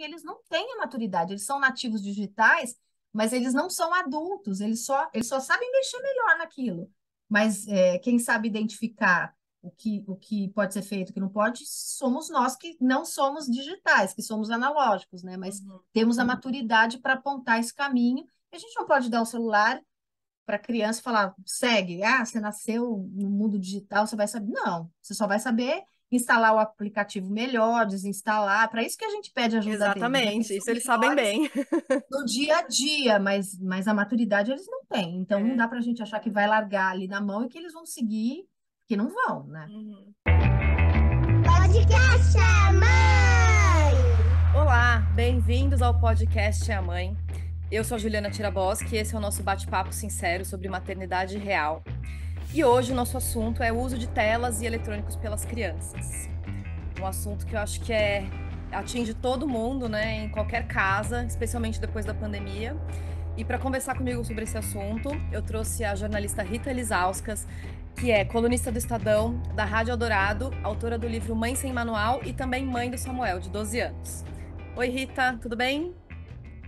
porque eles não têm a maturidade, eles são nativos digitais, mas eles não são adultos, eles só sabem mexer melhor naquilo. Mas quem sabe identificar o que pode ser feito, o que não pode, somos nós que não somos digitais, que somos analógicos, né? Mas Uhum. temos a maturidade para apontar esse caminho. A gente não pode dar o celular para a criança e falar, segue, você nasceu no mundo digital, você vai saber. Não, você só vai saber instalar o aplicativo melhor, desinstalar. Para isso que a gente pede ajuda deles, né? Que Exatamente, eles são isso eles sabem melhores bem. no dia a dia, mas a maturidade eles não têm. Então não É. dá para a gente achar que vai largar ali na mão e que eles vão seguir, que não vão, né? Uhum. Podcast é mãe. Olá, bem-vindos ao podcast É a Mãe. Eu sou a Juliana Tiraboski e esse é o nosso bate-papo sincero sobre maternidade real. E hoje o nosso assunto é o uso de telas e eletrônicos pelas crianças. Um assunto que eu acho que atinge todo mundo, né, em qualquer casa, especialmente depois da pandemia. E para conversar comigo sobre esse assunto, eu trouxe a jornalista Rita Lizauskas, que é colunista do Estadão, da Rádio Eldorado, autora do livro Mãe Sem Manual e também mãe do Samuel, de 12 anos. Oi, Rita, tudo bem?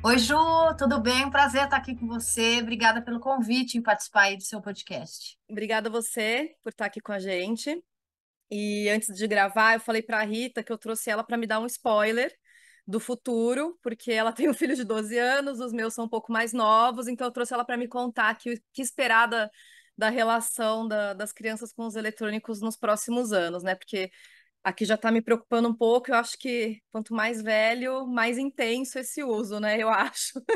Oi, Ju, tudo bem? Um prazer estar aqui com você. Obrigada pelo convite em participar aí do seu podcast. Obrigada a você por estar aqui com a gente. E antes de gravar, eu falei para a Rita que eu trouxe ela para me dar um spoiler do futuro, porque ela tem um filho de 12 anos, os meus são um pouco mais novos, então eu trouxe ela para me contar que esperar da relação das crianças com os eletrônicos nos próximos anos, né? Porque aqui já está me preocupando um pouco, eu acho que quanto mais velho, mais intenso esse uso, né? Eu acho. É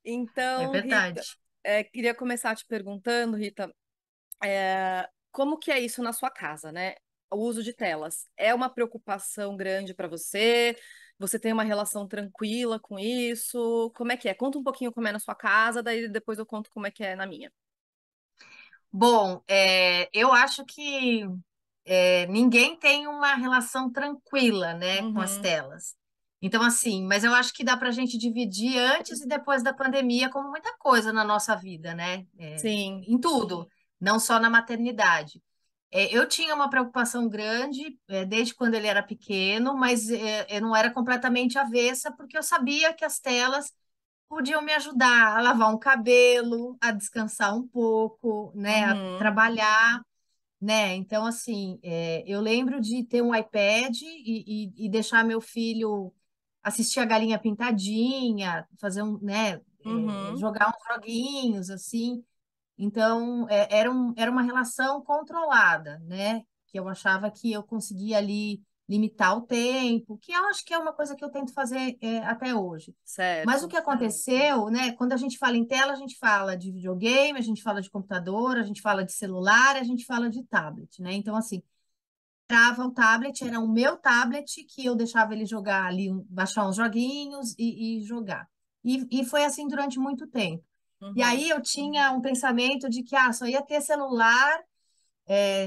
Então, verdade. Rita, queria começar te perguntando, Rita, como que é isso na sua casa, né? O uso de telas é uma preocupação grande para você? Você tem uma relação tranquila com isso? Como é que é? Conta um pouquinho como é na sua casa, daí depois eu conto como é que é na minha. Bom, eu acho que ninguém tem uma relação tranquila, né, com as Uhum, telas. Então, assim, mas eu acho que dá para a gente dividir antes e depois da pandemia como muita coisa na nossa vida, né? sim. Em tudo, não só na maternidade. Eu tinha uma preocupação grande, desde quando ele era pequeno, mas eu não era completamente avessa, porque eu sabia que as telas podiam me ajudar a lavar um cabelo, a descansar um pouco, né, a Uhum, trabalhar, né? Então, assim, eu lembro de ter um iPad e deixar meu filho assistir a Galinha Pintadinha, fazer né, uhum, jogar uns joguinhos, assim. Então, era uma relação controlada, né? Que eu achava que eu conseguia ali limitar o tempo, que eu acho que é uma coisa que eu tento fazer até hoje. Mas o certo. que aconteceu, né? Quando a gente fala em tela, a gente fala de videogame, a gente fala de computador, a gente fala de celular, a gente fala de tablet, né? Então, assim, trava o tablet, era o meu tablet que eu deixava ele jogar ali, baixar uns joguinhos e jogar. E foi assim durante muito tempo. E Uhum, aí eu tinha um pensamento de que só ia ter celular,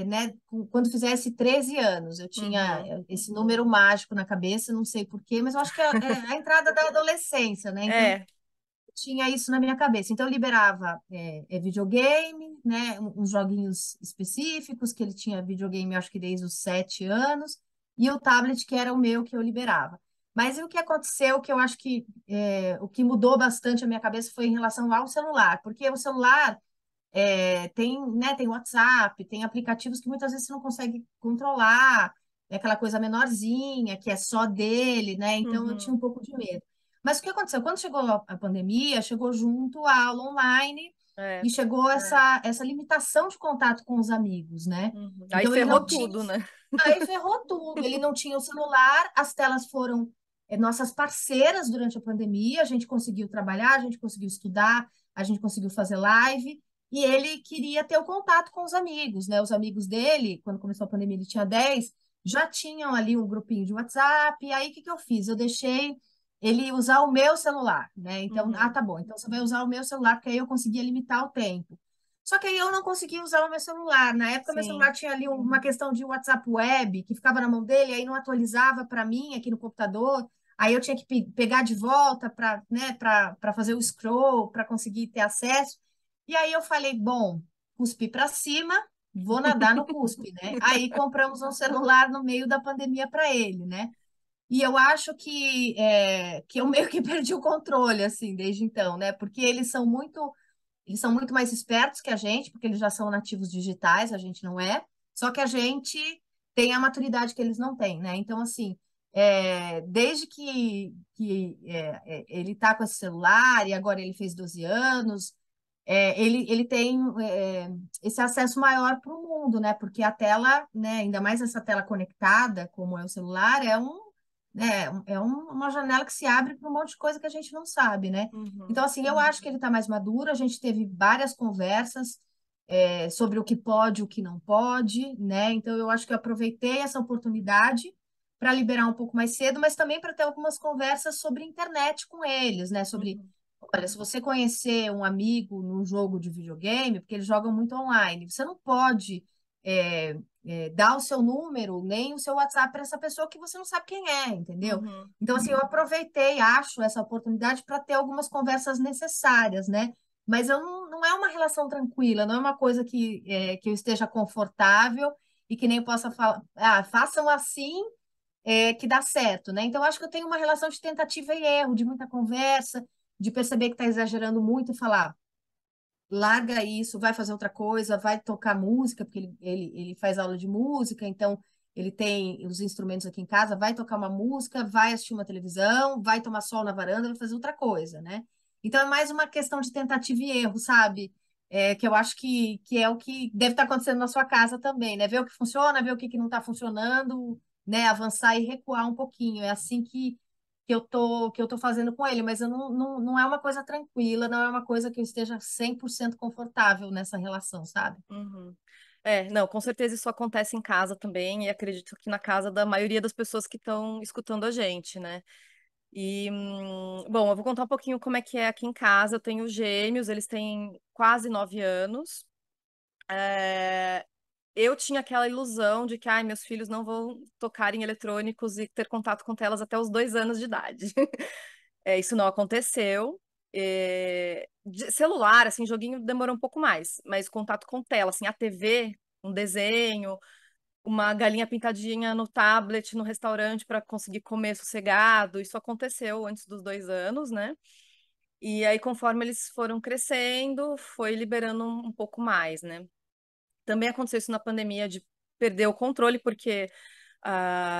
né, quando fizesse 13 anos. Eu tinha uhum. esse número mágico na cabeça, não sei por quê, mas eu acho que é a entrada da adolescência, né? Então, É, tinha isso na minha cabeça. Então, eu liberava videogame, né, uns joguinhos específicos, que ele tinha videogame, acho que desde os 7 anos, e o tablet, que era o meu, que eu liberava. Mas e o que aconteceu, que eu acho que o que mudou bastante a minha cabeça foi em relação ao celular, porque o celular tem WhatsApp, tem aplicativos que muitas vezes você não consegue controlar, é aquela coisa menorzinha, que é só dele, né? Então eu tinha uhum, um pouco de medo. Mas o que aconteceu? Quando chegou a pandemia, chegou junto a aula online é. e chegou essa limitação de contato com os amigos, né? Uhum. Aí Então ele ferrou não tinha, tudo, né? aí ferrou tudo. Ele não tinha o celular, as telas foram nossas parceiras durante a pandemia, a gente conseguiu trabalhar, a gente conseguiu estudar, a gente conseguiu fazer live, e ele queria ter o contato com os amigos, né? Os amigos dele, quando começou a pandemia, ele tinha 10, já tinham ali um grupinho de WhatsApp, e aí o que que eu fiz? Eu deixei ele usar o meu celular, né? Então, Uhum, tá bom, então você vai usar o meu celular, porque aí eu conseguia limitar o tempo. Só que aí eu não conseguia usar o meu celular. Na época, meu sim. celular tinha ali uma questão de WhatsApp web, que ficava na mão dele, aí não atualizava para mim aqui no computador. Aí eu tinha que pegar de volta para, né, para fazer o scroll, para conseguir ter acesso. E aí eu falei, bom, cuspi para cima, vou nadar no cuspe, né? Aí compramos um celular no meio da pandemia para ele, né? E eu acho que eu meio que perdi o controle, assim, desde então, né? Porque eles são muito mais espertos que a gente, porque eles já são nativos digitais, a gente não é. Só que a gente tem a maturidade que eles não têm, né? Então, assim, desde que ele está com esse celular e agora ele fez 12 anos, ele tem esse acesso maior para o mundo, né? Porque a tela, né, ainda mais essa tela conectada, como é o celular, uma janela que se abre para um monte de coisa que a gente não sabe, né? Então, Uhum, assim, eu acho que ele está mais maduro. A gente teve várias conversas sobre o que pode, o que não pode, né? Então, eu acho que eu aproveitei essa oportunidade para liberar um pouco mais cedo, mas também para ter algumas conversas sobre internet com eles, né? Sobre, uhum, olha, se você conhecer um amigo num jogo de videogame, porque eles jogam muito online, você não pode é, dar o seu número nem o seu WhatsApp para essa pessoa que você não sabe quem é, entendeu? uhum, Então, assim, eu aproveitei, acho, essa oportunidade para ter algumas conversas necessárias, né? Mas não é uma relação tranquila, não é uma coisa que eu esteja confortável e que nem possa falar, façam assim que dá certo, né? Então, eu acho que eu tenho uma relação de tentativa e erro, de muita conversa, de perceber que está exagerando muito e falar, larga isso, vai fazer outra coisa, vai tocar música, porque ele faz aula de música, então ele tem os instrumentos aqui em casa, vai tocar uma música, vai assistir uma televisão, vai tomar sol na varanda, vai fazer outra coisa, né? Então, é mais uma questão de tentativa e erro, sabe? Que eu acho que é o que deve estar acontecendo na sua casa também, né? Ver o que funciona, ver o que não está funcionando, né? Avançar e recuar um pouquinho. É assim que eu tô fazendo com ele, mas eu não é uma coisa tranquila, não é uma coisa que eu esteja 100% confortável nessa relação, sabe? uhum. Não, com certeza isso acontece em casa também, e acredito que na casa da maioria das pessoas que estão escutando a gente, né? E, bom, eu vou contar um pouquinho como é que é aqui em casa. Eu tenho gêmeos, eles têm quase 9 anos. É, eu tinha aquela ilusão de que, ai, meus filhos não vão tocar em eletrônicos e ter contato com telas até os 2 anos de idade. Isso não aconteceu. Celular, assim, joguinho demorou um pouco mais, mas contato com tela, assim, a TV, um desenho, uma galinha pintadinha no tablet, no restaurante para conseguir comer sossegado, isso aconteceu antes dos 2 anos, né? E aí, conforme eles foram crescendo, foi liberando um pouco mais, né? Também aconteceu isso na pandemia de perder o controle, porque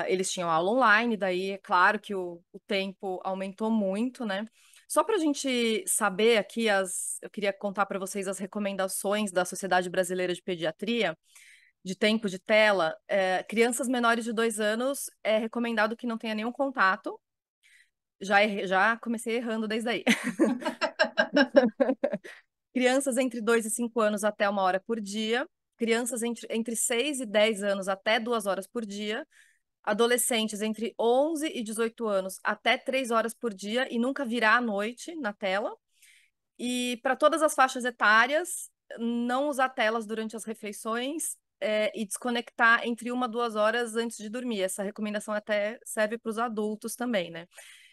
eles tinham aula online, daí é claro que o tempo aumentou muito, né? Só para a gente saber aqui, eu queria contar para vocês as recomendações da Sociedade Brasileira de Pediatria de tempo de tela. Crianças menores de 2 anos é recomendado que não tenha nenhum contato. Já comecei errando desde aí. Crianças entre 2 e 5 anos até 1 hora por dia. Crianças entre 6 e 10 anos até 2 horas por dia. Adolescentes entre 11 e 18 anos até 3 horas por dia e nunca virar à noite na tela. E para todas as faixas etárias, não usar telas durante as refeições e desconectar entre 1 a 2 horas antes de dormir. Essa recomendação até serve para os adultos também, né?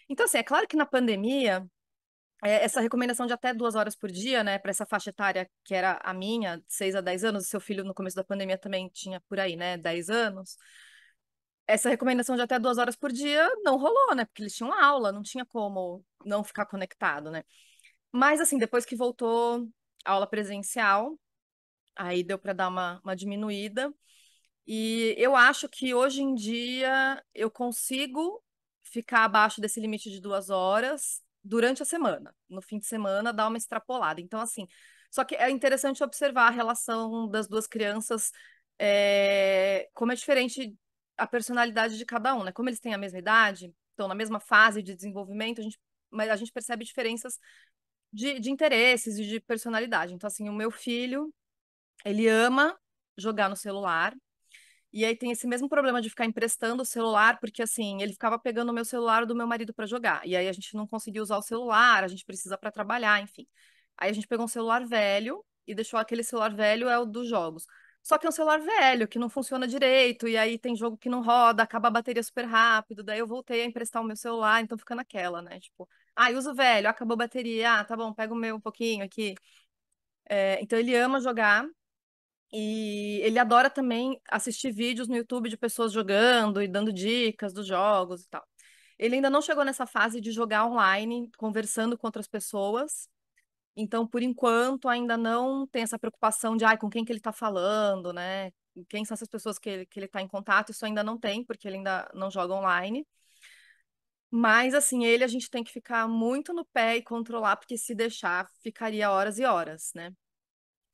Então, assim, é claro que na pandemia, essa recomendação de até 2 horas por dia, né, para essa faixa etária que era a minha, de 6 a 10 anos, seu filho no começo da pandemia também tinha por aí, né, 10 anos. Essa recomendação de até 2 horas por dia não rolou, né, porque eles tinham aula, não tinha como não ficar conectado, né. Mas, assim, depois que voltou a aula presencial, aí deu para dar uma diminuída. E eu acho que hoje em dia eu consigo ficar abaixo desse limite de 2 horas durante a semana. No fim de semana, dar uma extrapolada. Então, assim, só que é interessante observar a relação das duas crianças, como é diferente a personalidade de cada um, né? Como eles têm a mesma idade, estão na mesma fase de desenvolvimento, mas a gente percebe diferenças de interesses e de personalidade. Então, assim, o meu filho, ele ama jogar no celular. E aí tem esse mesmo problema de ficar emprestando o celular, porque assim, ele ficava pegando o meu celular do meu marido para jogar. E aí a gente não conseguia usar o celular, a gente precisa para trabalhar, enfim. Aí a gente pegou um celular velho e deixou aquele celular velho é o dos jogos. Só que é um celular velho, que não funciona direito, e aí tem jogo que não roda, acaba a bateria super rápido. Daí eu voltei a emprestar o meu celular, então fica naquela, né? Tipo, uso o velho, acabou a bateria, tá bom, pega o meu um pouquinho aqui. Então ele ama jogar. E ele adora também assistir vídeos no YouTube de pessoas jogando e dando dicas dos jogos e tal. Ele ainda não chegou nessa fase de jogar online, conversando com outras pessoas. Então, por enquanto, ainda não tem essa preocupação de com quem que ele está falando, né? Quem são essas pessoas que ele está em contato? Isso ainda não tem, porque ele ainda não joga online. Mas, assim, ele a gente tem que ficar muito no pé e controlar, porque se deixar, ficaria horas e horas, né?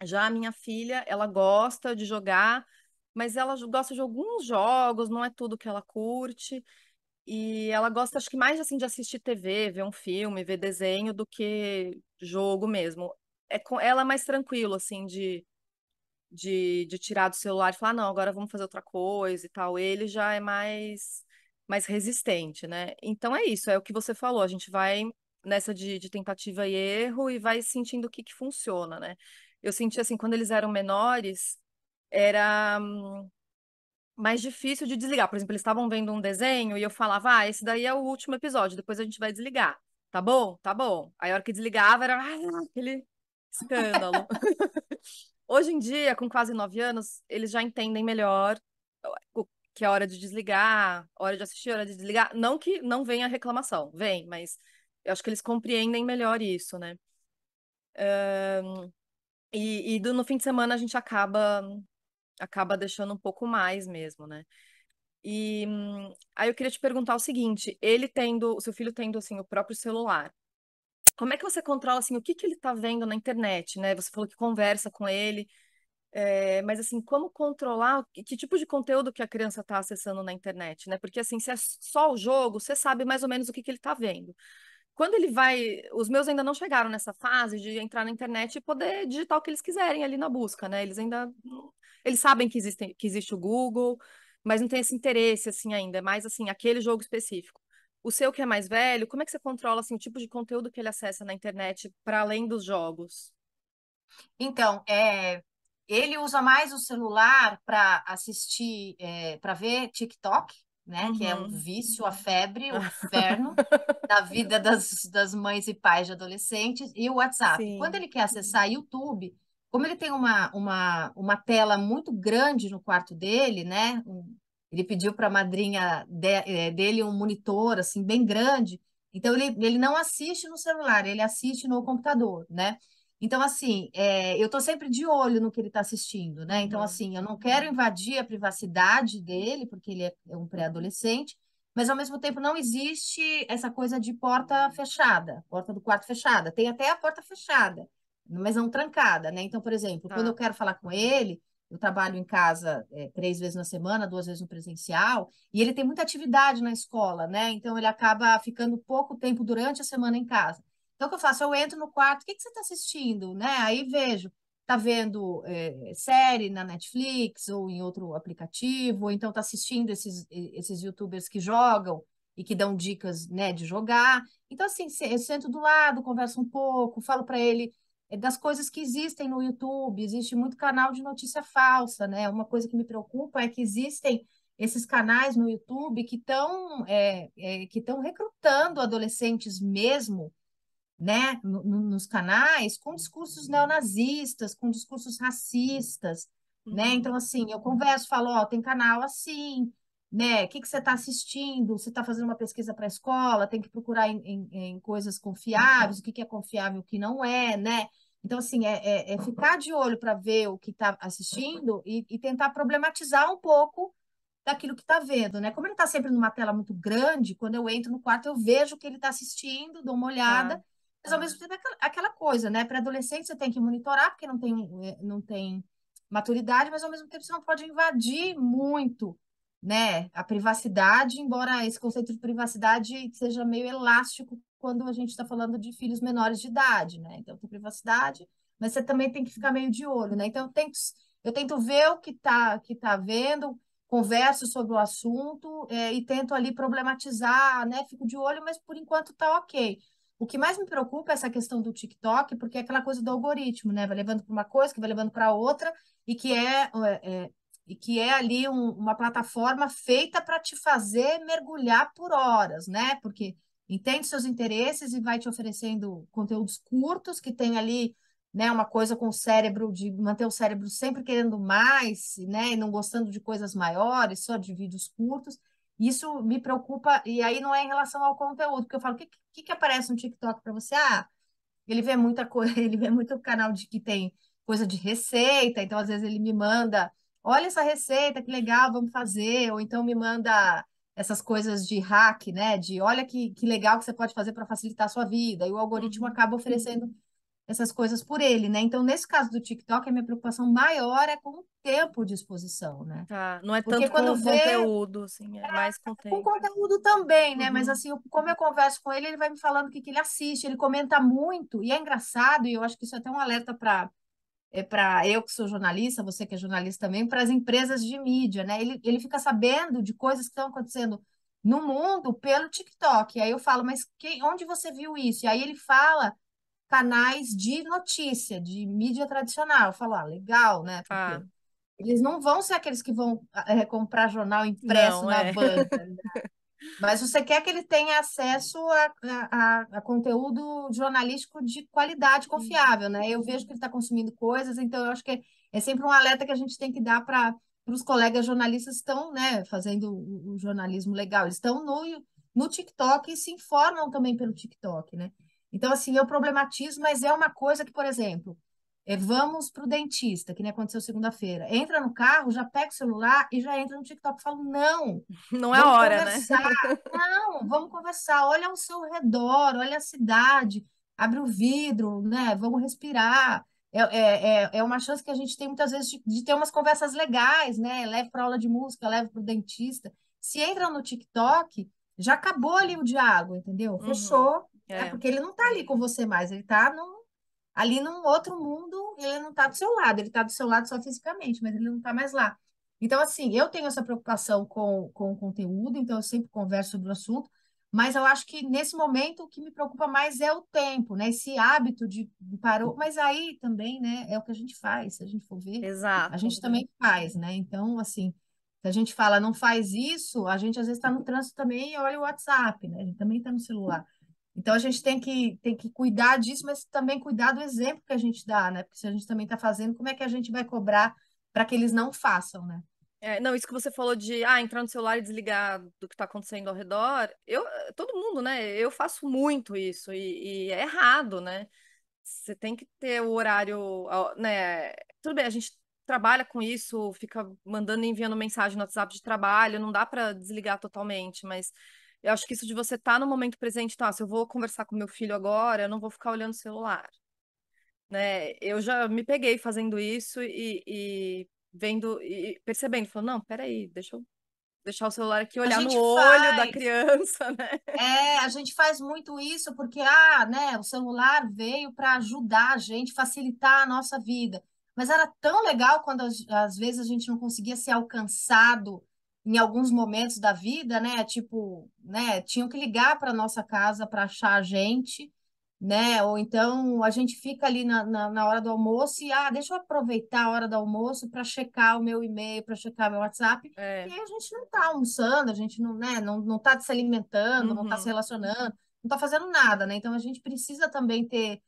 Já a minha filha, ela gosta de jogar, mas ela gosta de alguns jogos, não é tudo que ela curte. E ela gosta, acho que mais assim de assistir TV, ver um filme, ver desenho do que jogo mesmo. É com ela é mais tranquilo assim de tirar do celular e falar, não, agora vamos fazer outra coisa e tal. Ele já é mais resistente, né? Então é isso, é o que você falou, a gente vai nessa de tentativa e erro e vai sentindo o que que funciona, né? Eu senti assim, quando eles eram menores, era mais difícil de desligar. Por exemplo, eles estavam vendo um desenho e eu falava, esse daí é o último episódio, depois a gente vai desligar. Tá bom? Tá bom. Aí a hora que desligava era aquele escândalo. Hoje em dia, com quase 9 anos, eles já entendem melhor o que é hora de desligar, hora de assistir, hora de desligar. Não que não venha reclamação, vem, mas eu acho que eles compreendem melhor isso, né? No fim de semana a gente acaba deixando um pouco mais mesmo, né? E aí eu queria te perguntar o seguinte, o seu filho tendo assim o próprio celular, como é que você controla assim o que que ele tá vendo na internet, né? Você falou que conversa com ele, mas assim, como controlar que tipo de conteúdo que a criança está acessando na internet, né? Porque assim, se é só o jogo, você sabe mais ou menos o que que ele está vendo. Quando ele vai, os meus ainda não chegaram nessa fase de entrar na internet e poder digitar o que eles quiserem ali na busca, né? Eles sabem que existe o Google, mas não tem esse interesse assim ainda, é mais assim, aquele jogo específico. O seu que é mais velho, como é que você controla assim o tipo de conteúdo que ele acessa na internet para além dos jogos? Então, ele usa mais o celular para assistir, para ver TikTok, né? Que é o Uhum. vício, a febre, o inferno da vida das mães e pais de adolescentes, e o WhatsApp. Quando Sim. ele quer acessar YouTube, como ele tem uma tela muito grande no quarto dele, né? Ele pediu para a madrinha dele um monitor, assim, bem grande. Então, ele não assiste no celular, ele assiste no computador, né? Então, assim, eu estou sempre de olho no que ele está assistindo, né? Então, Uhum. assim, eu não quero invadir a privacidade dele, porque ele é um pré-adolescente, mas ao mesmo tempo não existe essa coisa de porta fechada, porta do quarto fechada. Tem até a porta fechada, mas não trancada, né? Então, por exemplo, quando eu Tá. quero falar com ele, eu trabalho em casa 3 vezes na semana, 2 vezes no presencial, e ele tem muita atividade na escola, né? Então ele acaba ficando pouco tempo durante a semana em casa. Então, o que eu faço? Eu entro no quarto, o que que você está assistindo, né? Aí vejo, tá vendo série na Netflix ou em outro aplicativo, ou então tá assistindo esses YouTubers que jogam e que dão dicas, né, de jogar. Então, assim, eu sento do lado, converso um pouco, falo para ele das coisas que existem no YouTube. Existe muito canal de notícia falsa, né? Uma coisa que me preocupa é que existem esses canais no YouTube que estão recrutando adolescentes mesmo, né, nos canais, com discursos neonazistas, com discursos racistas, né? Então, Uhum. assim, eu converso, falo, ó, tem canal assim, né? O que que você está assistindo? Você está fazendo uma pesquisa para a escola, tem que procurar em coisas confiáveis, o que que é confiável, o que não é, né? Então, assim, é ficar de olho para ver o que está assistindo e tentar problematizar um pouco daquilo que está vendo, né? Como ele está sempre numa tela muito grande, quando eu entro no quarto, eu vejo o que ele está assistindo, dou uma olhada, Tá. mas ao mesmo tempo é aquela coisa, né? Para adolescente você tem que monitorar, porque não tem maturidade, mas ao mesmo tempo você não pode invadir muito, né? A privacidade, embora esse conceito de privacidade seja meio elástico quando a gente está falando de filhos menores de idade, né? Então tem privacidade, mas você também tem que ficar meio de olho, né? Então eu tento ver o que tá vendo, converso sobre o assunto, e tento ali problematizar, né? Fico de olho, mas por enquanto tá ok. O que mais me preocupa é essa questão do TikTok, porque é aquela coisa do algoritmo, né? Vai levando para uma coisa, que vai levando para outra, e que é ali uma plataforma feita para te fazer mergulhar por horas, né? Porque entende seus interesses e vai te oferecendo conteúdos curtos que tem ali, né, uma coisa com o cérebro, de manter o cérebro sempre querendo mais, né, e não gostando de coisas maiores, só de vídeos curtos. Isso me preocupa, e aí não é em relação ao conteúdo, porque eu falo, o que aparece no TikTok para você? Ah, ele vê muita coisa, ele vê muito canal de que tem coisa de receita, então às vezes ele me manda, olha essa receita, que legal, vamos fazer, ou então me manda essas coisas de hack, né? De olha que legal que você pode fazer para facilitar a sua vida, e o algoritmo Uhum. acaba oferecendo essas coisas por ele, né? Então, nesse caso do TikTok, a minha preocupação maior é com o tempo de exposição, né? Tá, não é Porque tanto com quando o vê, conteúdo, assim, é mais com o com tempo. conteúdo também, né? Mas Uhum. assim, como eu converso com ele, ele vai me falando o que que ele assiste, ele comenta muito, e é engraçado, e eu acho que isso é até um alerta para eu que sou jornalista, você que é jornalista também, para as empresas de mídia, né? Ele fica sabendo de coisas que estão acontecendo no mundo pelo TikTok. E aí eu falo, mas onde você viu isso? E aí ele fala canais de notícia, de mídia tradicional. Eu falo, ah, legal, né? Tá. Porque eles não vão ser aqueles que vão comprar jornal impresso Não, na é. banca, mas você quer que ele tenha acesso a conteúdo jornalístico de qualidade confiável, né? Eu vejo que ele está consumindo coisas, então eu acho que é sempre um alerta que a gente tem que dar para os colegas jornalistas que estão, né, fazendo o jornalismo legal. Eles estão no TikTok e se informam também pelo TikTok, né? Então, assim, eu problematizo, mas é uma coisa que, por exemplo, vamos para o dentista, que nem aconteceu segunda-feira. Entra no carro, já pega o celular e já entra no TikTok. Eu falo, não. Não é Vamos hora, né? conversar. Não, vamos conversar. Olha ao seu redor, olha a cidade, abre o vidro, né? Vamos respirar. É uma chance que a gente tem muitas vezes de ter umas conversas legais, né? Leve para aula de música, leve para o dentista. Se entra no TikTok, já acabou ali o diálogo, entendeu? Uhum. Fechou, né? É, Porque ele não está ali com você mais, ele está ali num outro mundo, ele não está do seu lado, ele está do seu lado só fisicamente, mas ele não está mais lá. Então, assim, eu tenho essa preocupação com o conteúdo, então eu sempre converso sobre o assunto, mas eu acho que nesse momento o que me preocupa mais é o tempo, né? Esse hábito de parou, mas aí também, né, é o que a gente faz, se a gente for ver, a exato. gente também faz, né? Então, assim, se a gente fala não faz isso, a gente às vezes está no trânsito também e olha o WhatsApp, né? A gente também está no celular. Então a gente tem que cuidar disso, mas também cuidar do exemplo que a gente dá, né? Porque se a gente também está fazendo, como é que a gente vai cobrar para que eles não façam, né? É, não, isso que você falou de entrar no celular e desligar do que está acontecendo ao redor, todo mundo, né? Eu faço muito isso e é errado, né? Você tem que ter o horário, né? Tudo bem, a gente trabalha com isso, fica mandando e enviando mensagem no WhatsApp de trabalho, não dá para desligar totalmente, mas eu acho que isso de você estar no momento presente, tá? Se eu vou conversar com meu filho agora, eu não vou ficar olhando o celular, né? Eu já me peguei fazendo isso e vendo e percebendo, falando, não, peraí, deixa eu deixar o celular aqui, A olhar no gente olho da faz, criança, né? a gente faz muito isso porque, né, o celular veio para ajudar a gente, facilitar a nossa vida. Mas era tão legal quando às vezes a gente não conseguia ser alcançado em alguns momentos da vida, né? Tipo, né, tinham que ligar para nossa casa para achar a gente, né? Ou então a gente fica ali na hora do almoço e, deixa eu aproveitar a hora do almoço para checar o meu e-mail, para checar meu WhatsApp. E É, aí a gente não está almoçando, a gente não, né, não está se alimentando, não está se uhum. relacionando, não está fazendo nada, né? Então a gente precisa também ter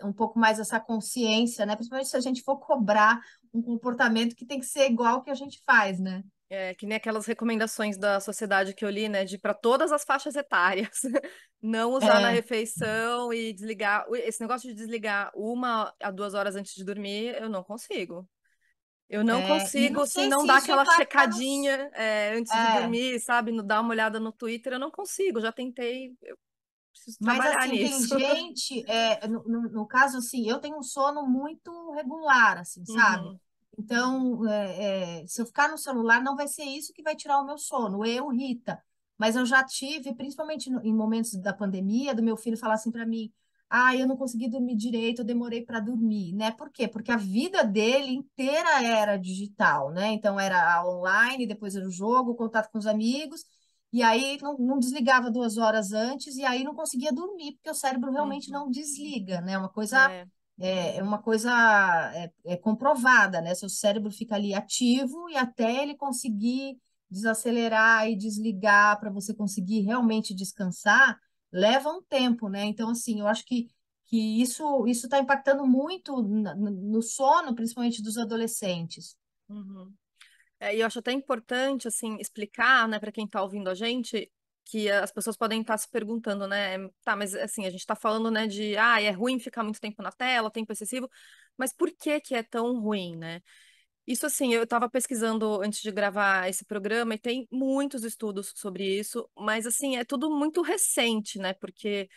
um pouco mais essa consciência, né? Principalmente se a gente for cobrar um comportamento que tem que ser igual ao que a gente faz, né? É, que nem aquelas recomendações da sociedade que eu li, né, de para todas as faixas etárias, não usar na É, refeição e desligar. Esse negócio de desligar 1 a 2 horas antes de dormir, eu não consigo. Eu não e não consigo, se sei não se dar isso aquela impacta nos. checadinha, antes de É, dormir, sabe? Dar uma olhada no Twitter, eu não consigo. Já tentei, eu preciso mas trabalhar assim, tem nisso. gente, no caso assim, eu tenho um sono muito regular, assim, sabe? Uhum, Então, se eu ficar no celular, não vai ser isso que vai tirar o meu sono, eu, Rita. Mas eu já tive, principalmente em momentos da pandemia, do meu filho falar assim para mim: eu não consegui dormir direito, eu demorei para dormir, né? Por quê? Porque a vida dele inteira era digital, né? Então, era a online, depois era o jogo, o contato com os amigos. E aí não desligava 2 horas antes, e aí não conseguia dormir, porque o cérebro realmente uhum. não desliga, né? É, É uma coisa comprovada, né? Seu cérebro fica ali ativo e até ele conseguir desacelerar e desligar para você conseguir realmente descansar, leva um tempo, né? Então, assim, eu acho que isso está impactando muito no sono, principalmente dos adolescentes. uhum. E eu acho até importante, assim, explicar, né, para quem está ouvindo a gente, que as pessoas podem estar se perguntando, né, tá, mas assim, a gente está falando, né, de, é ruim ficar muito tempo na tela, tempo excessivo, mas por que que é tão ruim, né? Isso, assim, eu estava pesquisando antes de gravar esse programa e tem muitos estudos sobre isso, mas, assim, é tudo muito recente, né? Porque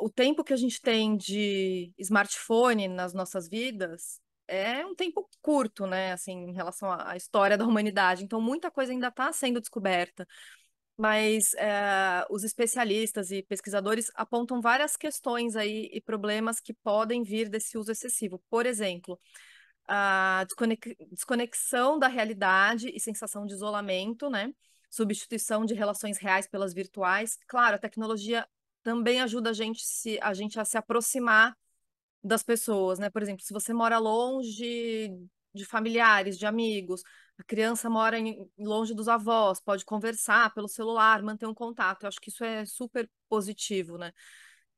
o tempo que a gente tem de smartphone nas nossas vidas é um tempo curto, né? Assim, em relação à história da humanidade. Então, muita coisa ainda está sendo descoberta. Mas os especialistas e pesquisadores apontam várias questões aí e problemas que podem vir desse uso excessivo. Por exemplo, a desconexão da realidade e sensação de isolamento, né? Substituição de relações reais pelas virtuais. Claro, a tecnologia também ajuda a gente a se aproximar das pessoas, né? Por exemplo, se você mora longe de familiares, de amigos, a criança mora longe dos avós, pode conversar pelo celular, manter um contato. Eu acho que isso é super positivo, né?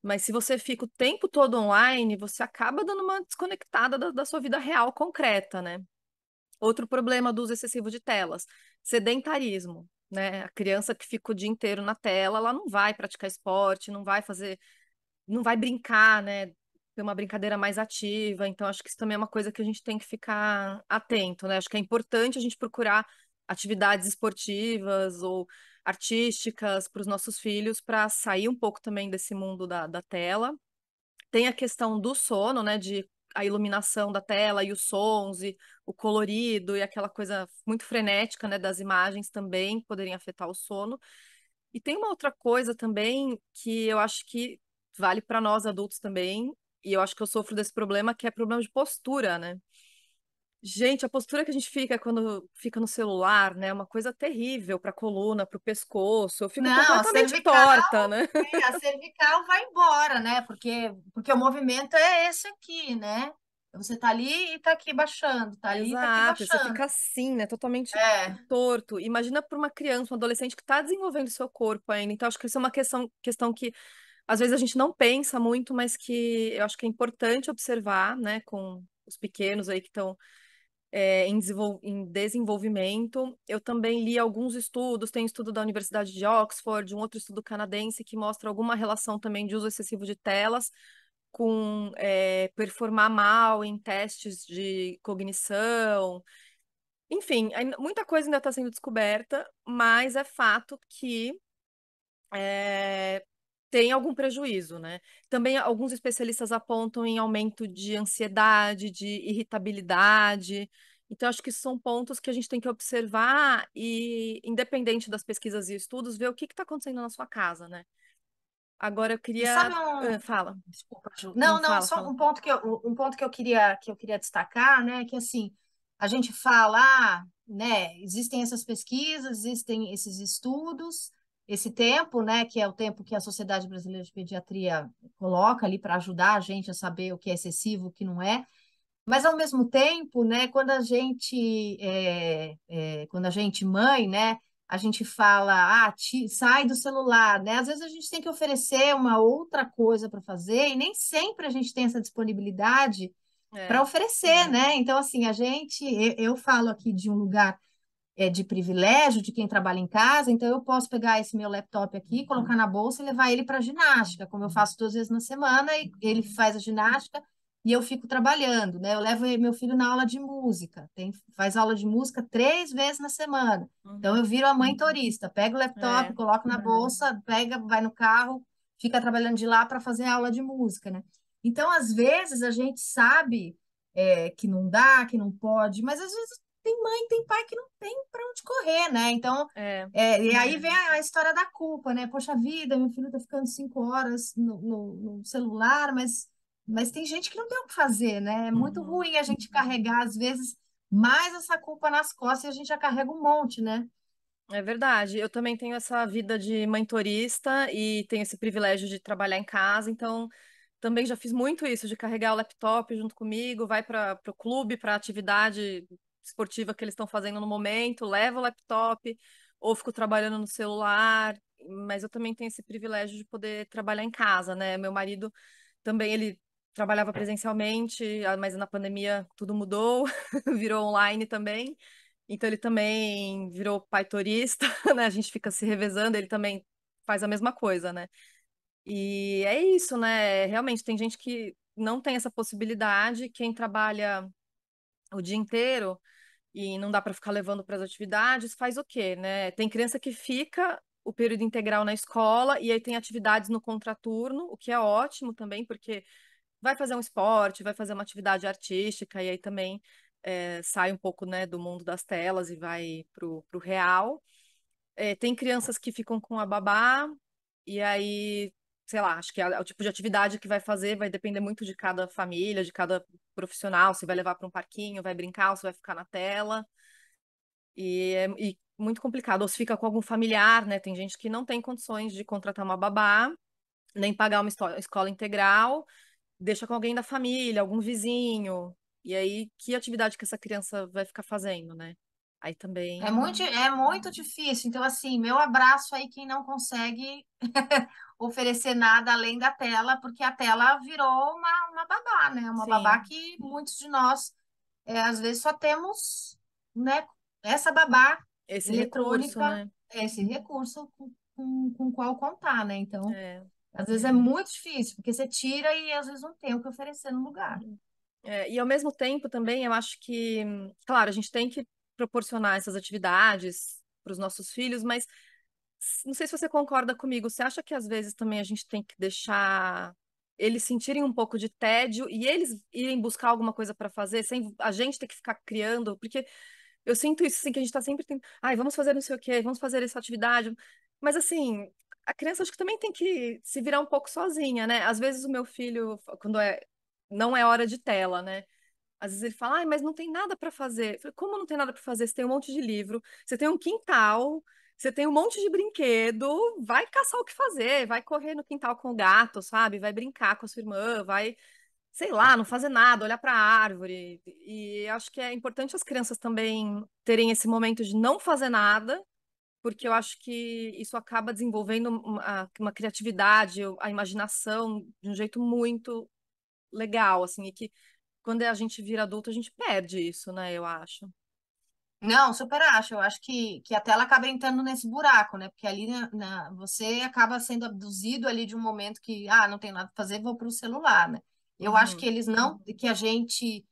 Mas se você fica o tempo todo online, você acaba dando uma desconectada da sua vida real concreta, né? Outro problema do uso excessivo de telas, sedentarismo, né? A criança que fica o dia inteiro na tela, ela não vai praticar esporte, não vai brincar, né? Ter uma brincadeira mais ativa. Então, acho que isso também é uma coisa que a gente tem que ficar atento, né? Acho que é importante a gente procurar atividades esportivas ou artísticas para os nossos filhos para sair um pouco também desse mundo da tela. Tem a questão do sono, né? De a iluminação da tela e os sons e o colorido e aquela coisa muito frenética, né, das imagens também poderiam afetar o sono. E tem uma outra coisa também que eu acho que vale para nós adultos também, e eu acho que eu sofro desse problema, que é problema de postura, né? Gente, a postura que a gente fica quando fica no celular, né, é uma coisa terrível para a coluna, para o pescoço. Eu fico Não, completamente torta, né? a cervical vai embora, né? Porque o movimento é esse aqui, né? Você tá ali e tá aqui baixando, tá ali e tá aqui Exato, e você baixando. fica assim, né, totalmente É. torto. Imagina para uma criança, um adolescente que está desenvolvendo seu corpo ainda. Então, acho que isso é uma questão que às vezes a gente não pensa muito, mas que eu acho que é importante observar, né, com os pequenos aí que estão em desenvolvimento. Eu também li alguns estudos, tem um estudo da Universidade de Oxford, um outro estudo canadense que mostra alguma relação também de uso excessivo de telas com performar mal em testes de cognição. Enfim, muita coisa ainda está sendo descoberta, mas é fato que é, tem algum prejuízo, né? Também alguns especialistas apontam em aumento de ansiedade, de irritabilidade. Então, acho que isso são pontos que a gente tem que observar e, independente das pesquisas e estudos, ver o que está acontecendo na sua casa, né? Agora, eu E sabe queria... um. Fala. Desculpa, Ju. Não, Não, fala, só fala. um ponto que eu queria destacar, né? Que assim, a gente fala, né? Existem essas pesquisas, existem esses estudos, esse tempo, né? Que é o tempo que a Sociedade Brasileira de Pediatria coloca ali para ajudar a gente a saber o que é excessivo, o que não é. Mas ao mesmo tempo, né, quando a gente mãe, né, a gente fala, sai do celular, né? Às vezes a gente tem que oferecer uma outra coisa para fazer e nem sempre a gente tem essa disponibilidade para É. oferecer, né? Então, assim, eu falo aqui de um lugar de privilégio de quem trabalha em casa, então eu posso pegar esse meu laptop aqui, colocar na bolsa e levar ele para ginástica, como eu faço 2 vezes na semana, e ele faz a ginástica e eu fico trabalhando, né? Eu levo meu filho na aula de música, faz aula de música 3 vezes na semana. Então eu Uhum. viro a mãe turista, pego o laptop, É. coloco na bolsa, pega, vai no carro, fica trabalhando de lá para fazer aula de música, né? Então, às vezes, a gente sabe que não dá, que não pode, mas às vezes tem mãe, tem pai que não tem para onde correr, né? Então, É. e aí vem a história da culpa, né? Poxa vida, meu filho tá ficando 5 horas no celular, mas tem gente que não tem o que fazer, né? É muito Uhum. ruim a gente carregar, às vezes, mais essa culpa nas costas e a gente já carrega um monte, né? É verdade. Eu também tenho essa vida de mãe turista e tenho esse privilégio de trabalhar em casa, então também já fiz muito isso, de carregar o laptop junto comigo, vai para o clube, para a atividade esportiva que eles estão fazendo no momento, levo o laptop ou fico trabalhando no celular, mas eu também tenho esse privilégio de poder trabalhar em casa, né? Meu marido também, ele trabalhava presencialmente, mas na pandemia tudo mudou, virou online também. Então ele também virou paitorista, né? A gente fica se revezando, ele também faz a mesma coisa, né? E é isso, né? Realmente tem gente que não tem essa possibilidade, quem trabalha o dia inteiro e não dá para ficar levando para as atividades, faz o quê, né? Tem criança que fica o período integral na escola e aí tem atividades no contraturno, o que é ótimo também, porque vai fazer um esporte, vai fazer uma atividade artística e aí também sai um pouco, né, do mundo das telas e vai pro real. Tem crianças que ficam com a babá, e aí, sei lá, acho que o tipo de atividade que vai fazer vai depender muito de cada família, de cada profissional, se vai levar para um parquinho, vai brincar, ou se vai ficar na tela. E muito complicado. Ou se fica com algum familiar, né? Tem gente que não tem condições de contratar uma babá, nem pagar uma escola integral, deixa com alguém da família, algum vizinho. E aí, que atividade que essa criança vai ficar fazendo, né? Aí também. É muito difícil. Então, assim, meu abraço aí quem não consegue oferecer nada além da tela, porque a tela virou uma babá, né? Uma babá Sim, que muitos de nós, às vezes, só temos, né, essa babá esse recurso, eletrônica, né? esse recurso com o qual contar, né? Então, É. às vezes é muito difícil, porque você tira e às vezes não tem o que oferecer no lugar. E ao mesmo tempo também eu acho que, claro, a gente tem que proporcionar essas atividades para os nossos filhos, mas não sei se você concorda comigo. Você acha que às vezes também a gente tem que deixar eles sentirem um pouco de tédio e eles irem buscar alguma coisa para fazer, sem a gente ter que ficar criando? Porque eu sinto isso, assim, que a gente está sempre tendo, ai, vamos fazer não sei o quê, vamos fazer essa atividade. Mas assim, a criança acho que também tem que se virar um pouco sozinha, né? Às vezes o meu filho, quando não é hora de tela, né? Às vezes ele fala, ai, mas não tem nada para fazer. Eu falei, como não tem nada para fazer? Você tem um monte de livro, você tem um quintal, você tem um monte de brinquedo, vai caçar o que fazer, vai correr no quintal com o gato, sabe? Vai brincar com a sua irmã, vai, sei lá, não fazer nada, olhar para a árvore. E acho que é importante as crianças também terem esse momento de não fazer nada, porque eu acho que isso acaba desenvolvendo uma criatividade, a imaginação de um jeito muito legal, assim, e que quando a gente vira adulto, a gente perde isso, né? Eu acho. Não, super acho. Eu acho que a tela acaba entrando nesse buraco, né? Porque ali você acaba sendo abduzido ali de um momento que, não tem nada para fazer, vou para o celular, né? Eu acho que Uhum, eles não, que a gente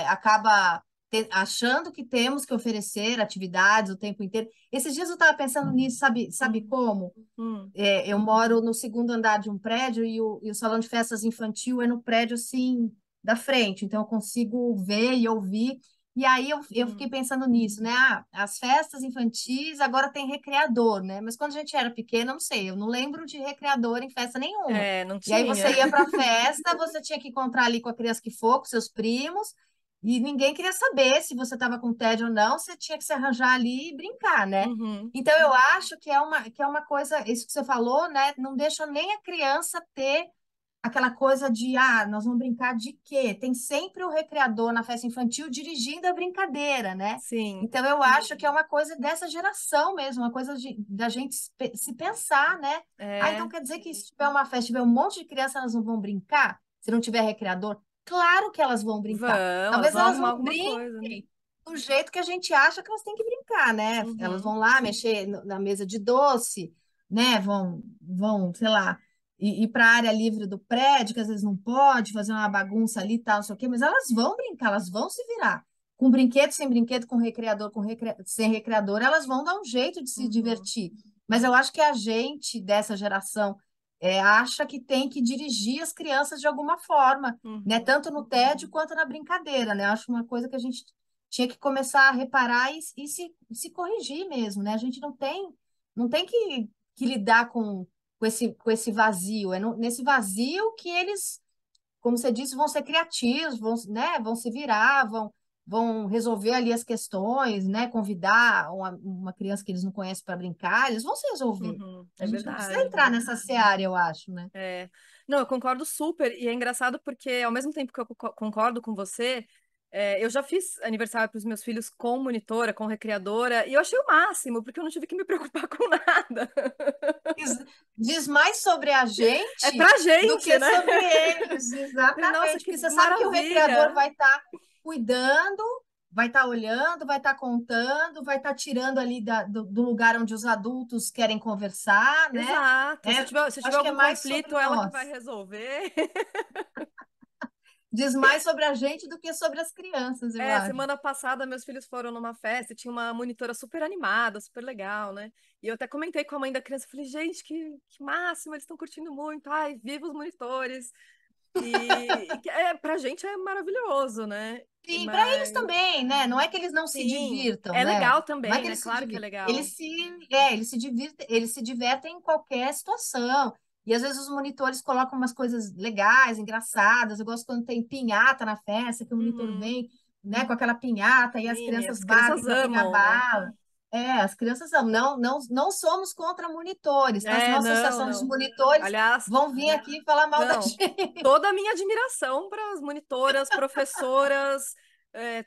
acaba achando que temos que oferecer atividades o tempo inteiro. Esses dias eu estava pensando nisso, sabe uhum, como? uhum, Eu moro no segundo andar de um prédio e o salão de festas infantil é no prédio assim da frente, então eu consigo ver e ouvir. E aí eu fiquei uhum. pensando nisso, né? As festas infantis agora tem recreador, né? Mas quando a gente era pequena, não sei, eu não lembro de recreador em festa nenhuma. Não E aí tinha. você ia para a festa, você tinha que encontrar ali com a criança que for, com seus primos, e ninguém queria saber se você estava com tédio ou não, você tinha que se arranjar ali e brincar, né? Uhum, Então, eu acho que é uma coisa, isso que você falou, né? Não deixa nem a criança ter aquela coisa de, nós vamos brincar de quê? Tem sempre o recreador na festa infantil dirigindo a brincadeira, né? sim. Então, eu acho que é uma coisa dessa geração mesmo, uma coisa da gente se pensar, né? Então É, quer dizer que se tiver uma festa, tiver um monte de crianças, elas não vão brincar? Se não tiver recreador? Claro que elas vão brincar. elas Talvez vão elas arrumar não alguma coisa, né? brinquem do jeito que a gente acha que elas têm que brincar, né? Elas Uhum, vão lá mexer na mesa de doce, né? Vão, sei lá, ir para a área livre do prédio, que às vezes não pode, fazer uma bagunça ali e tal, não sei o quê, mas elas vão brincar, elas vão se virar. Com brinquedo, sem brinquedo, com recreador, sem recreador, elas vão dar um jeito de se uhum, divertir. Mas eu acho que a gente dessa geração acha que tem que dirigir as crianças de alguma forma, né? uhum, Tanto no tédio quanto na brincadeira, né? Acho uma coisa que a gente tinha que começar a reparar e se corrigir mesmo, né? A gente não tem que lidar com esse vazio. É nesse vazio que eles, como você disse, vão ser criativos, vão, né? Vão se virar, vão resolver ali as questões, né? Convidar uma criança que eles não conhecem para brincar, eles vão se resolver. uhum. A É gente não precisa verdade. entrar nessa seara, eu acho, né? É. Não, eu concordo super. E é engraçado porque, ao mesmo tempo que eu concordo com você, eu já fiz aniversário para os meus filhos com monitora, com recreadora, e eu achei o máximo, porque eu não tive que me preocupar com nada. diz, diz mais sobre a É gente pra do gente, que né? sobre eles, Falei, nossa, exatamente. que Porque você sabe que o recreador maravilha! vai estar cuidando, vai estar olhando, vai estar contando, vai estar tirando ali do lugar onde os adultos querem conversar, né? Exato. Se tiver Acho que é algum mais sobre conflito, ela que vai nós. resolver. Diz mais sobre a gente do que sobre as crianças, eu acho. Semana passada meus filhos foram numa festa e tinha uma monitora super animada, super legal, né? E eu até comentei com a mãe da criança, falei, gente, que máximo, eles estão curtindo muito, ai, viva os monitores. Pra gente é maravilhoso, né? Sim, para eles Mas, também, né? Não é que eles não se sim, divirtam, é né? legal Não é também, que né? eles se Claro que é divirtam. legal. Eles se divertem em qualquer situação. E às vezes os monitores colocam umas coisas legais, engraçadas. Eu gosto quando tem pinhata na festa, que o monitor Uhum. vem, né, com aquela pinhata e as Sim, crianças as batem crianças para pegar amam, né? bala. As crianças amam. Não somos contra monitores, tá? Senão a Não, associação dos não. monitores Aliás, vão vir aqui falar mal da não. gente. Toda a minha admiração para as monitoras, professoras,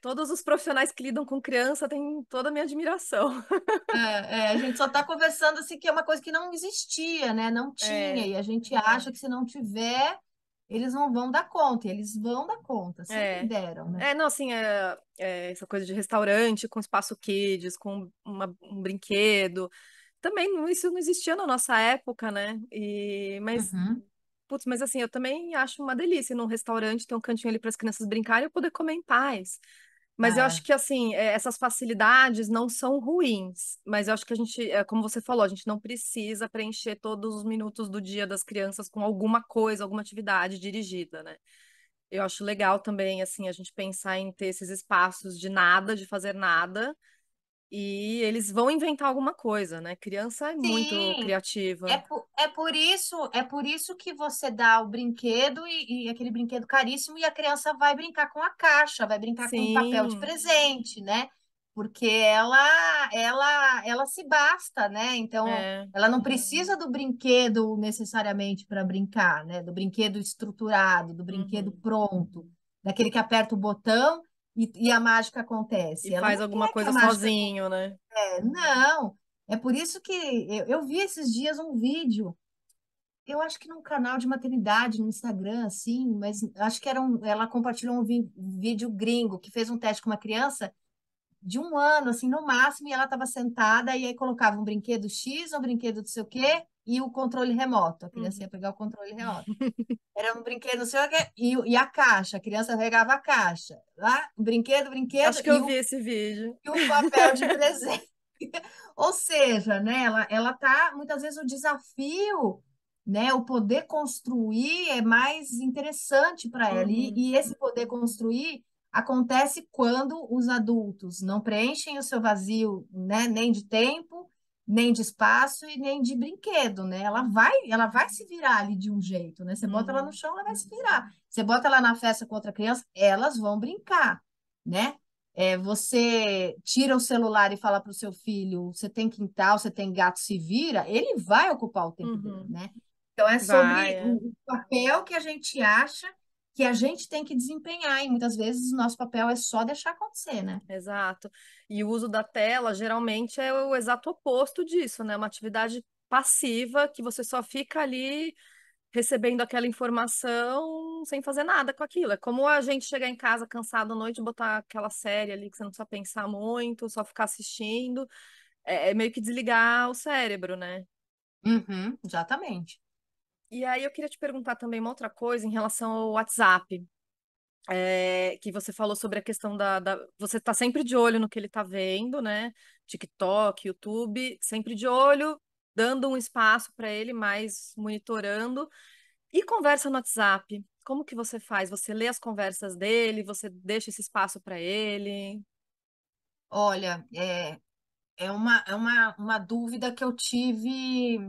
todos os profissionais que lidam com criança têm toda a minha admiração. A gente só está conversando assim que é uma coisa que não existia, né? Não tinha, É, e a gente acha que se não tiver, eles não vão dar conta, e eles vão dar conta, sempre é. deram, né? Não, assim, essa coisa de restaurante com espaço kids, com um brinquedo. Também isso não existia na nossa época, né? Uhum. Putz, mas assim, eu também acho uma delícia ir num restaurante ter um cantinho ali para as crianças brincarem e eu poder comer em paz. Mas eu acho É, que, assim, essas facilidades não são ruins. Mas eu acho que a gente, como você falou, a gente não precisa preencher todos os minutos do dia das crianças com alguma coisa, alguma atividade dirigida, né? Eu acho legal também, assim, a gente pensar em ter esses espaços de nada, de fazer nada, e eles vão inventar alguma coisa, né? Criança é muito sim, criativa. é por isso que você dá o brinquedo e aquele brinquedo caríssimo e a criança vai brincar com a caixa, vai brincar com o papel de Sim, presente, né? Porque ela se basta, né? Então, é. ela não precisa do brinquedo necessariamente para brincar, né? Do brinquedo estruturado, do brinquedo Uhum. pronto, daquele que aperta o botão e a mágica E acontece. Ela faz não alguma quer que a coisa mágica sozinho, né? não, é por isso que eu vi esses dias um vídeo, eu acho que num canal de maternidade no Instagram, assim, mas acho que ela compartilhou vídeo gringo que fez um teste com uma criança de 1 ano, assim, no máximo, e ela estava sentada e aí colocava um brinquedo X, um brinquedo não sei o quê, e o controle remoto. A criança Uhum. ia pegar o controle remoto. Era um brinquedo, não sei o quê, e a caixa, a criança pegava a caixa. Lá, brinquedo, Acho que eu vi esse vídeo. e o papel de presente. Ou seja, né, ela tá, muitas vezes o desafio, né, o poder construir é mais interessante para ela. Uhum. E esse poder construir acontece quando os adultos não preenchem o seu vazio, né, nem de tempo, nem de espaço e nem de brinquedo, né? Ela vai se virar ali de um jeito, né? Você bota ela no Uhum. chão, ela vai se virar. Você bota ela na festa com outra criança, elas vão brincar, né? Você tira o celular e fala para o seu filho, você tem quintal, você tem gato, se vira, ele vai ocupar o tempo dele, Uhum. né? Então é Vai, sobre é. o papel que a gente acha que a gente tem que desempenhar, e muitas vezes o nosso papel é só deixar acontecer, né? Exato. E o uso da tela geralmente é o exato oposto disso, né? Uma atividade passiva que você só fica ali recebendo aquela informação sem fazer nada com aquilo. É como a gente chegar em casa cansado à noite e botar aquela série ali que você não precisa pensar muito, só ficar assistindo. É meio que desligar o cérebro, né? Uhum, exatamente. E aí eu queria te perguntar também uma outra coisa em relação ao WhatsApp. Que você falou sobre a questão você tá sempre de olho no que ele tá vendo, né? TikTok, YouTube, sempre de olho, dando um espaço para ele, mas monitorando. E conversa no WhatsApp, como que você faz? Você lê as conversas dele, você deixa esse espaço para ele? Olha, uma dúvida que eu tive,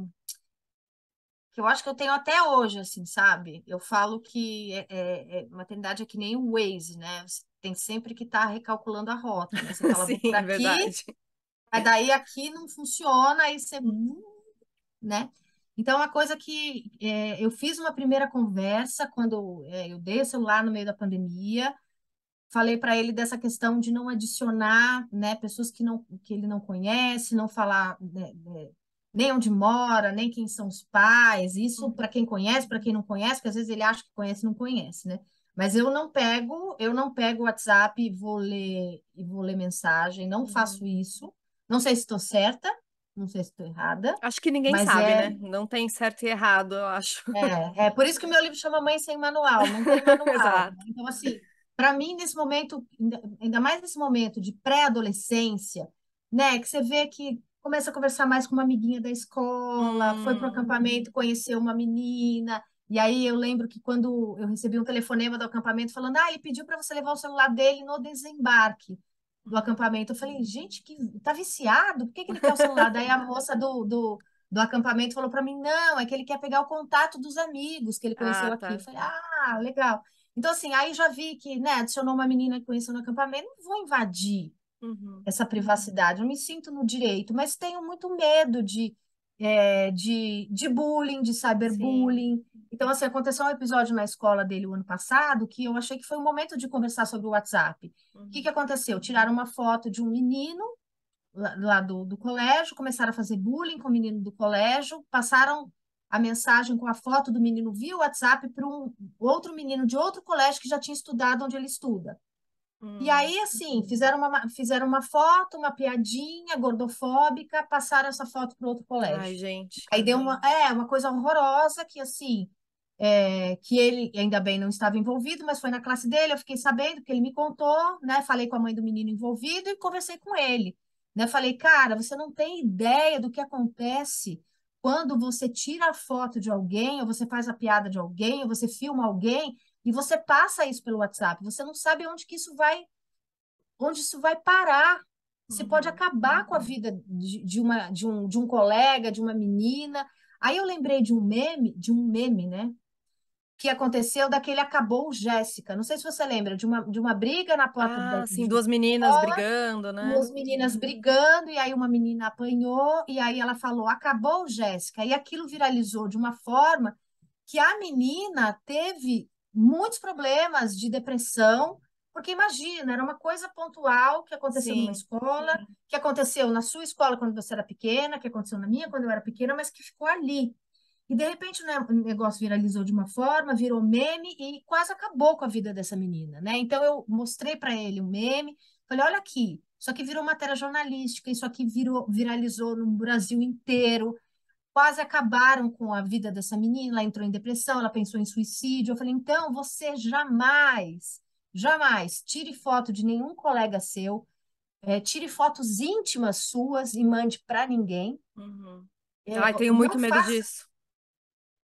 que eu acho que eu tenho até hoje, assim, sabe? Eu falo que maternidade é que nem o Waze, né? Você tem sempre que estar recalculando a rota, né? Você fala, vou por Sim, aqui, verdade. aí daí aqui não funciona, aí você, né? Então, uma coisa que eu fiz uma primeira conversa quando eu dei o celular no meio da pandemia, falei para ele dessa questão de não adicionar, né, pessoas que ele não conhece, não falar nem onde mora, nem quem são os pais, isso Uhum. para quem conhece, para quem não conhece, porque às vezes ele acha que conhece e não conhece, né? Mas eu não pego o WhatsApp e vou ler mensagem, não Uhum. faço isso. Não sei se estou certa, não sei se estou errada, Acho que ninguém mas sabe, né? Não tem certo e errado, eu acho. é por isso que o meu livro chama Mãe Sem Manual, não tem manual, né? Exato. Então, assim, para mim, nesse momento, ainda mais nesse momento de pré-adolescência, né, que você vê que começa a conversar mais com uma amiguinha da escola, foi para o Hum, acampamento, conheceu uma menina, e aí eu lembro que quando eu recebi um telefonema do acampamento falando, ele pediu para você levar o celular dele no desembarque do uhum. acampamento. Eu falei, gente, que tá viciado? Por que que ele quer o celular? Daí a moça do acampamento falou para mim, não, é que ele quer pegar o contato dos amigos que ele Ah, conheceu aqui. Eu tá. falei, legal. Então, assim, aí já vi que, né, adicionou uma menina que conheceu no acampamento, não vou invadir Uhum. essa privacidade, eu me sinto no direito, mas tenho muito medo de bullying, de Sim. cyberbullying. Então, assim, aconteceu um episódio na escola dele o ano passado que eu achei que foi o momento de conversar sobre o WhatsApp. O que Uhum. que aconteceu? Tiraram uma foto de um menino lá do colégio, começaram a fazer bullying com o menino do colégio, passaram a mensagem com a foto do menino via WhatsApp para um outro menino de outro colégio que já tinha estudado onde ele estuda. E Hum. aí, assim, fizeram uma foto, uma piadinha gordofóbica, passaram essa foto para outro Ai, colégio. gente. Aí deu uma coisa horrorosa que, assim, que ele ainda bem não estava envolvido, mas foi na classe dele, eu fiquei sabendo, porque ele me contou, né? Falei com a mãe do menino envolvido e conversei com ele, né? Falei, cara, você não tem ideia do que acontece quando você tira a foto de alguém, ou você faz a piada de alguém, ou você filma alguém, e você passa isso pelo WhatsApp. Você não sabe onde isso vai parar. Você pode Uhum. acabar com a vida de um colega, de uma menina. Aí eu lembrei de um meme, né? Que aconteceu daquele Acabou Jéssica. Não sei se você lembra de uma briga na porta Ah, sim, de uma duas meninas escola, brigando, né? duas meninas brigando, e aí uma menina apanhou, e aí ela falou, acabou, Jéssica. E aquilo viralizou de uma forma que a menina teve muitos problemas de depressão, porque imagina, era uma coisa pontual que aconteceu numa Sim. escola, que aconteceu na sua escola quando você era pequena, que aconteceu na minha quando eu era pequena, mas que ficou ali. E de repente o negócio viralizou de uma forma, virou meme e quase acabou com a vida dessa menina, né? Então eu mostrei para ele o meme, falei, olha aqui, isso aqui virou matéria jornalística, isso aqui viralizou no Brasil inteiro, quase acabaram com a vida dessa menina, ela entrou em depressão, ela pensou em suicídio. Eu falei, então você jamais, jamais tire foto de nenhum colega seu, tire fotos íntimas suas e mande para ninguém. Uhum. Ai, tenho Não muito medo faça. disso.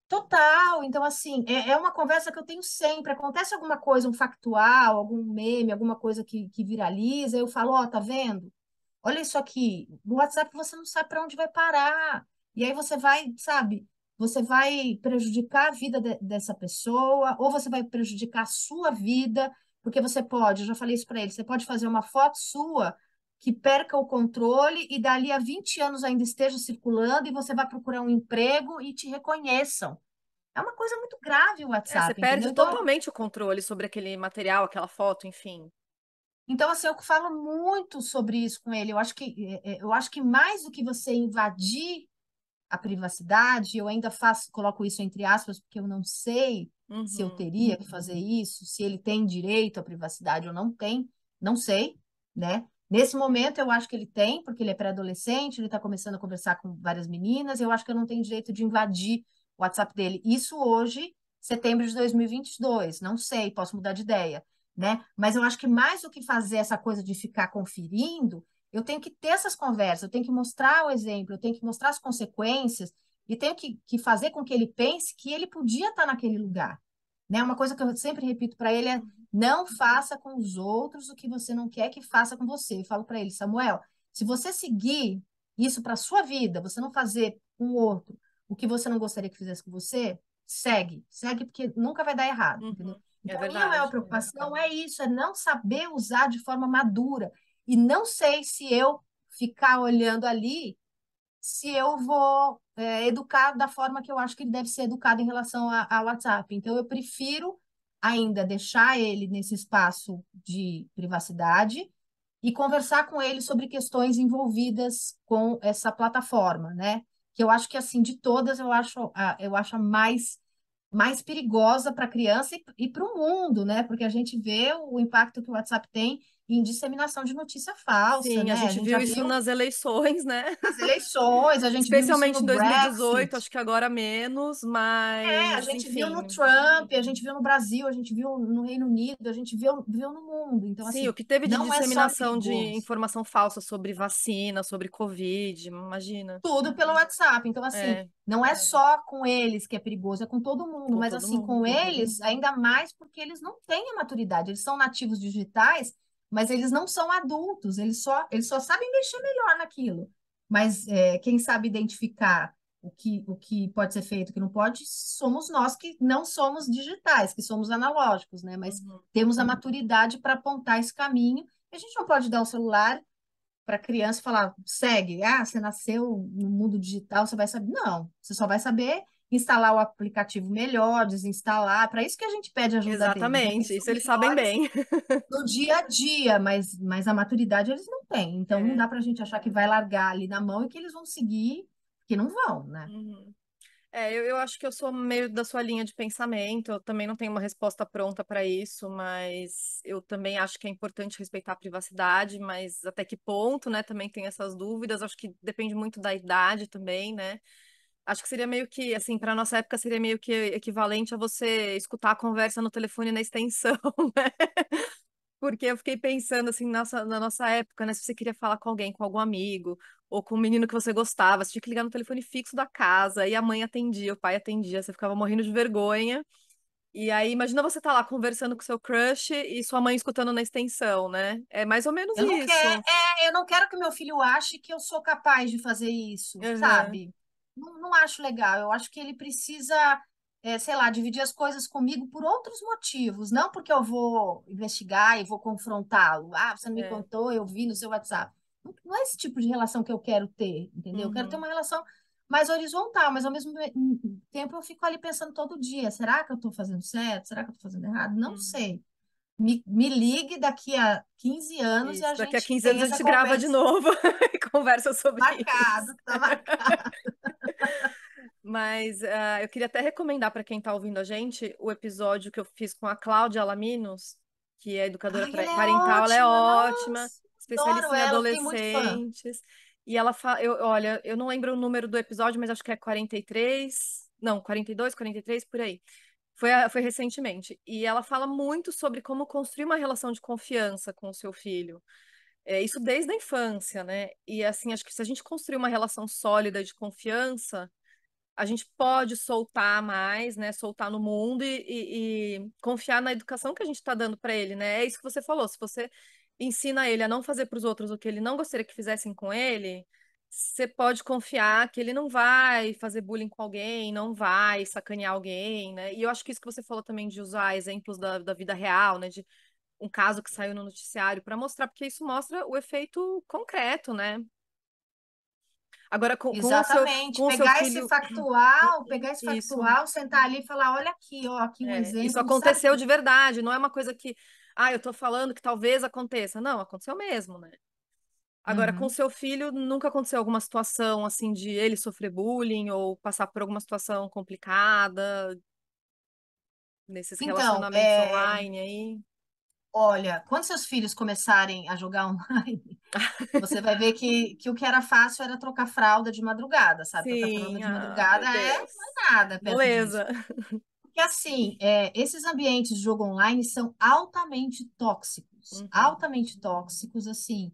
Total, então assim, é uma conversa que eu tenho sempre. Acontece alguma coisa, um factual, algum meme, alguma coisa que viraliza, eu falo, ó, tá vendo? Olha isso aqui, no WhatsApp você não sabe para onde vai parar. E aí você vai, sabe, você vai prejudicar a vida dessa pessoa, ou você vai prejudicar a sua vida, porque você pode, eu já falei isso para ele, você pode fazer uma foto sua que perca o controle e dali a 20 anos ainda esteja circulando e você vai procurar um emprego e te reconheçam. É uma coisa muito grave o É, você WhatsApp, entendeu? perde totalmente o controle sobre aquele material, aquela foto, enfim. Então, assim, eu falo muito sobre isso com ele. Eu acho que mais do que você invadir a privacidade, eu ainda faço, coloco isso entre aspas, porque eu não sei se eu Uhum. teria que fazer isso, se ele tem direito à privacidade ou não tem, não sei, né? Nesse momento, eu acho que ele tem, porque ele é pré-adolescente, ele está começando a conversar com várias meninas, eu acho que eu não tenho direito de invadir o WhatsApp dele. Isso hoje, setembro de 2022, não sei, posso mudar de ideia, né? Mas eu acho que mais do que fazer essa coisa de ficar conferindo, eu tenho que ter essas conversas, eu tenho que mostrar o exemplo, eu tenho que mostrar as consequências e tenho que fazer com que ele pense que ele podia estar naquele lugar. Né? Uma coisa que eu sempre repito para ele é: não faça com os outros o que você não quer que faça com você. Eu falo para ele, Samuel, se você seguir isso para a sua vida, você não fazer com o outro o que você não gostaria que fizesse com você, segue porque nunca vai dar errado, entendeu? Uhum. É Então, a minha maior verdade. preocupação é isso, é não saber usar de forma madura. E não sei se eu ficar olhando ali, se eu vou educar da forma que eu acho que ele deve ser educado em relação ao WhatsApp. Então, eu prefiro ainda deixar ele nesse espaço de privacidade e conversar com ele sobre questões envolvidas com essa plataforma, né? Que eu acho que, assim, de todas, eu acho a mais mais perigosa para a criança e para o mundo, né? Porque a gente vê o impacto que o WhatsApp tem em disseminação de notícia falsa, Sim, a né? A gente gente já viu isso viu nas eleições, né? nas eleições, a gente viu isso Especialmente no em 2018, Brexit. acho que agora menos, A mas gente viu no enfim. Trump, a gente viu no Brasil, a gente viu no Reino Unido, a gente viu no mundo. Então, Sim, o assim, que teve de não é só disseminação de perigoso. informação falsa sobre vacina, sobre Covid, imagina. Tudo pelo WhatsApp. Então, assim, É, não é só com eles que é perigoso, é com todo mundo. com Mas, todo assim, mundo. com eles, ainda mais porque eles não têm a maturidade. Eles são nativos digitais, mas eles não são adultos. Eles só sabem mexer melhor naquilo. Mas quem sabe identificar o que pode ser feito, o que não pode, somos nós que não somos digitais, que somos analógicos, né? Mas Uhum. temos a maturidade para apontar esse caminho. A gente não pode dar o celular para a criança falar, segue, você nasceu no mundo digital, você vai saber. Não, você só vai saber instalar o aplicativo melhor, desinstalar. Para isso que a gente pede ajuda deles, né? Que Exatamente, eles são isso eles sabem melhores bem. no dia a dia, mas a maturidade eles não têm. Então não É. dá para a gente achar que vai largar ali na mão e que eles vão seguir, que não vão, né? Uhum. Eu acho que eu sou meio da sua linha de pensamento, eu também não tenho uma resposta pronta para isso, mas eu também acho que é importante respeitar a privacidade, mas até que ponto, né? Também tem essas dúvidas, acho que depende muito da idade também, né? Acho que seria meio que, assim, para nossa época seria meio que equivalente a você escutar a conversa no telefone na extensão, né? Porque eu fiquei pensando assim, na nossa época, né? Se você queria falar com alguém, com algum amigo, ou com um menino que você gostava, você tinha que ligar no telefone fixo da casa, e a mãe atendia, o pai atendia, você ficava morrendo de vergonha. E aí, imagina você tá lá conversando com seu crush e sua mãe escutando na extensão, né? É mais ou menos isso. Eu não quero que meu filho ache que eu sou capaz de fazer isso, Uhum, sabe? Não, não acho legal. Eu acho que ele precisa, sei lá, dividir as coisas comigo por outros motivos, não porque eu vou investigar e vou confrontá-lo. Você não me é, contou, eu vi no seu WhatsApp. Não, não é esse tipo de relação que eu quero ter, entendeu? Eu quero ter uhum, uma relação mais horizontal, mas ao mesmo tempo eu fico ali pensando todo dia: será que eu estou fazendo certo? Será que eu estou fazendo errado? Não uhum. sei. Me ligue daqui a 15 anos e Isso. a Daqui a gente 15 tem anos a essa gente grava de conversa. novo e conversa sobre isso. Marcado, tá marcado. Mas eu queria até recomendar para quem está ouvindo a gente o episódio que eu fiz com a Cláudia Alaminos, que é educadora Ai, ela é parental, ela é ótima, ótima, nossa, especialista adoro em ela, eu fiquei muito fã. adolescentes. E ela fala, olha, eu não lembro o número do episódio, mas acho que é 43, não, 42, 43, por aí. Foi recentemente. E ela fala muito sobre como construir uma relação de confiança com o seu filho. Isso desde a infância, né? E assim, acho que se a gente construir uma relação sólida de confiança, a gente pode soltar mais, né? Soltar no mundo e confiar na educação que a gente está dando para ele, né? É isso que você falou. Se você ensina ele a não fazer para os outros o que ele não gostaria que fizessem com ele, você pode confiar que ele não vai fazer bullying com alguém, não vai sacanear alguém, né? E eu acho que isso que você falou também de usar exemplos da vida real, né? De um caso que saiu no noticiário para mostrar, porque isso mostra o efeito concreto, né? Agora, Exatamente. com o seu filho. Pegar esse Isso. factual, sentar ali e falar, olha aqui, ó, aqui um Isso exemplo, sabe aconteceu que de verdade, não é uma coisa que, eu tô falando que talvez aconteça. Não, aconteceu mesmo, né? Agora, com Uhum. seu filho, nunca aconteceu alguma situação assim de ele sofrer bullying ou passar por alguma situação complicada nesses Então, relacionamentos online aí? olha, quando seus filhos começarem a jogar online, você vai ver que o que era fácil era trocar fralda de madrugada, sabe? Trocar fralda Sim, de meu madrugada não Deus. é nada perto disso. Moleza. Porque, assim, esses ambientes de jogo online são altamente tóxicos. Uhum, Altamente tóxicos, assim.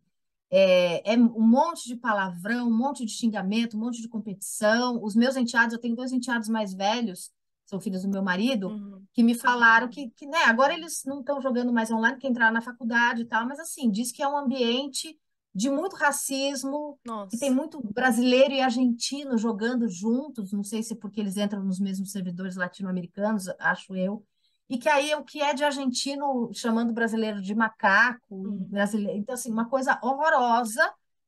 É um monte de palavrão, um monte de xingamento, um monte de competição. Os meus enteados, eu tenho dois enteados mais velhos, são filhos do meu marido, uhum. que me falaram que, né, agora eles não estão jogando mais online, que entraram na faculdade e tal, mas, assim, diz que é um ambiente de muito racismo, que tem Nossa. muito brasileiro e argentino jogando juntos, não sei se é porque eles entram nos mesmos servidores latino-americanos, acho eu, e que aí o que é de argentino chamando brasileiro de macaco, e Uhum. brasileiro, então assim, uma coisa horrorosa,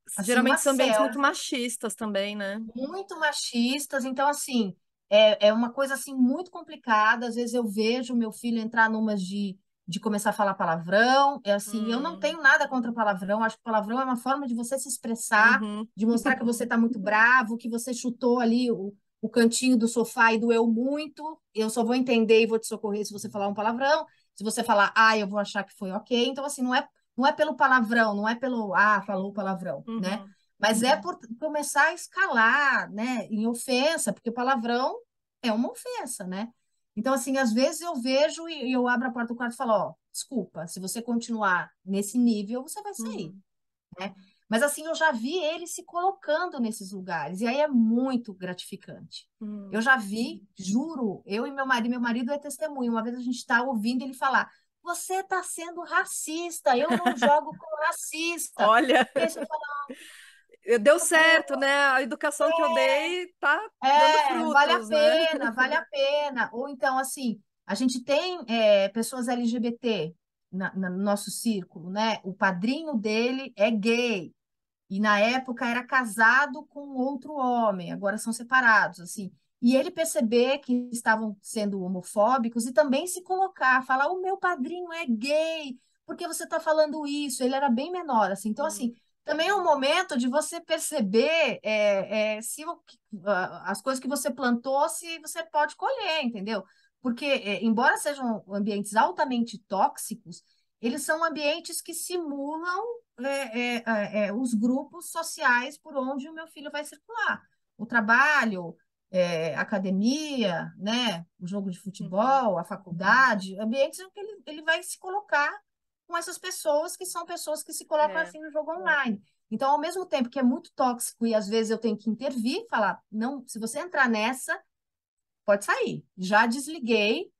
assim, uma Geralmente são ambientes selva, muito machistas também, né? muito machistas, então assim, é uma coisa assim muito complicada, às vezes eu vejo meu filho entrar numas de começar a falar palavrão, assim, eu não Hum. tenho nada contra palavrão, acho que palavrão é uma forma de você se expressar, Uhum. de mostrar que você está muito bravo, que você chutou ali o cantinho do sofá e doeu muito, eu só vou entender e vou te socorrer se você falar um palavrão. Se você falar, eu vou achar que foi ok. Então, assim, não é pelo palavrão, não é pelo, falou palavrão, né? Uhum. Mas é por começar a escalar, né, em ofensa, porque palavrão é uma ofensa, né? Então, assim, às vezes eu vejo e eu abro a porta do quarto e falo, ó, desculpa, se você continuar nesse nível, você vai sair, Uhum. né? Mas, assim, eu já vi ele se colocando nesses lugares, e aí é muito gratificante. Eu Uhum. já vi, juro, eu e meu marido é testemunho, uma vez a gente está ouvindo ele falar, você está sendo racista, eu não jogo com racista. Olha, E aí você fala, deu certo, né? A educação que eu dei tá dando vale a frutos, né? pena, vale a pena. Ou então, assim, a gente tem pessoas LGBT no nosso círculo, né? O padrinho dele é gay. E na época era casado com outro homem, agora são separados, assim. E ele perceber que estavam sendo homofóbicos e também se colocar, falar: o meu padrinho é gay, por que você está falando isso? Ele era bem menor, assim. Então, assim, Uhum. também é um momento de você perceber se as coisas que você plantou, se você pode colher, entendeu? Porque, embora sejam ambientes altamente tóxicos, eles são ambientes que simulam os grupos sociais por onde o meu filho vai circular. O trabalho, academia, né, o jogo de Uhum. futebol, a faculdade, ambientes em que ele vai se colocar com essas pessoas que são pessoas que se colocam É. assim no jogo online. Então, ao mesmo tempo que é muito tóxico e às vezes eu tenho que intervir, falar, não, se você entrar nessa, pode sair. Já desliguei,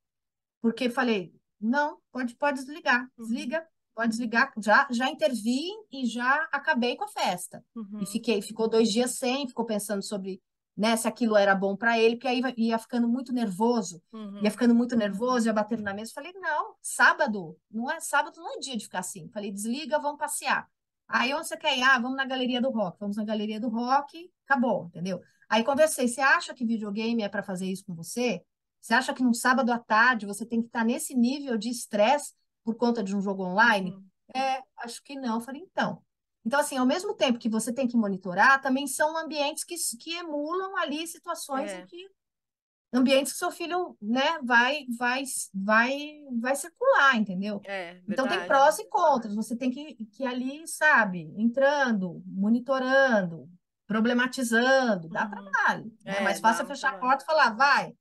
porque falei, não, pode desligar, Uhum. desliga, pode desligar, já intervi e já acabei com a festa. E Uhum. ficou 2 dias sem, ficou pensando sobre, né, se aquilo era bom para ele, porque aí ia ficando muito nervoso, Uhum. ia batendo na mesa. Falei, não, sábado não é dia de ficar assim. Falei, desliga, vamos passear. Aí onde você quer ir? Vamos na galeria do rock. Vamos na galeria do rock, acabou, entendeu? Aí conversei, você acha que videogame é para fazer isso com você? Você acha que num sábado à tarde você tem que estar nesse nível de estresse por conta de um jogo online? Uhum. Acho que não. Eu falei, então. Então, assim, ao mesmo tempo que você tem que monitorar, também são ambientes que emulam ali situações em É, que ambientes que seu filho, né, vai circular, entendeu? Então tem verdade. prós e contras. Você tem que ali, sabe, entrando, monitorando, problematizando, dá Uhum. trabalho, né? Mais fácil é Dá um fechar a trabalho. porta e falar, vai,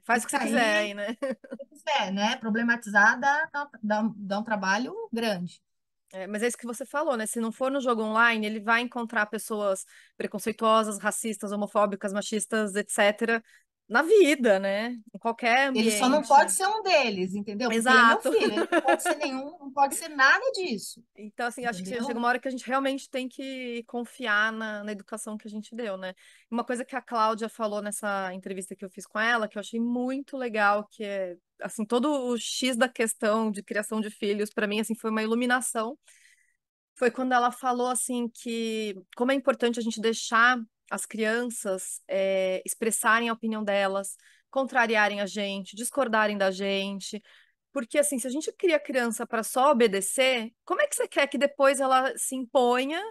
Faz o que fica você quiser aí, aí, né? se quiser, né? Problematizar dá um trabalho grande. Mas é isso que você falou, né? Se não for no jogo online, ele vai encontrar pessoas preconceituosas, racistas, homofóbicas, machistas, etc., na vida, né? Em qualquer Ele só não pode ambiente. ser um deles, entendeu? Porque ele é meu Exato. filho, ele não pode ser nenhum, não pode ser nada disso, Então, assim, acho que chega entendeu? uma hora que a gente realmente tem que confiar na educação que a gente deu, né? Uma coisa que a Cláudia falou nessa entrevista que eu fiz com ela, que eu achei muito legal, que é, assim, todo o X da questão de criação de filhos, para mim, assim, foi uma iluminação. Foi quando ela falou, assim, que como é importante a gente deixar as crianças expressarem a opinião delas, contrariarem a gente, discordarem da gente. Porque, assim, se a gente cria criança para só obedecer, como é que você quer que depois ela se imponha,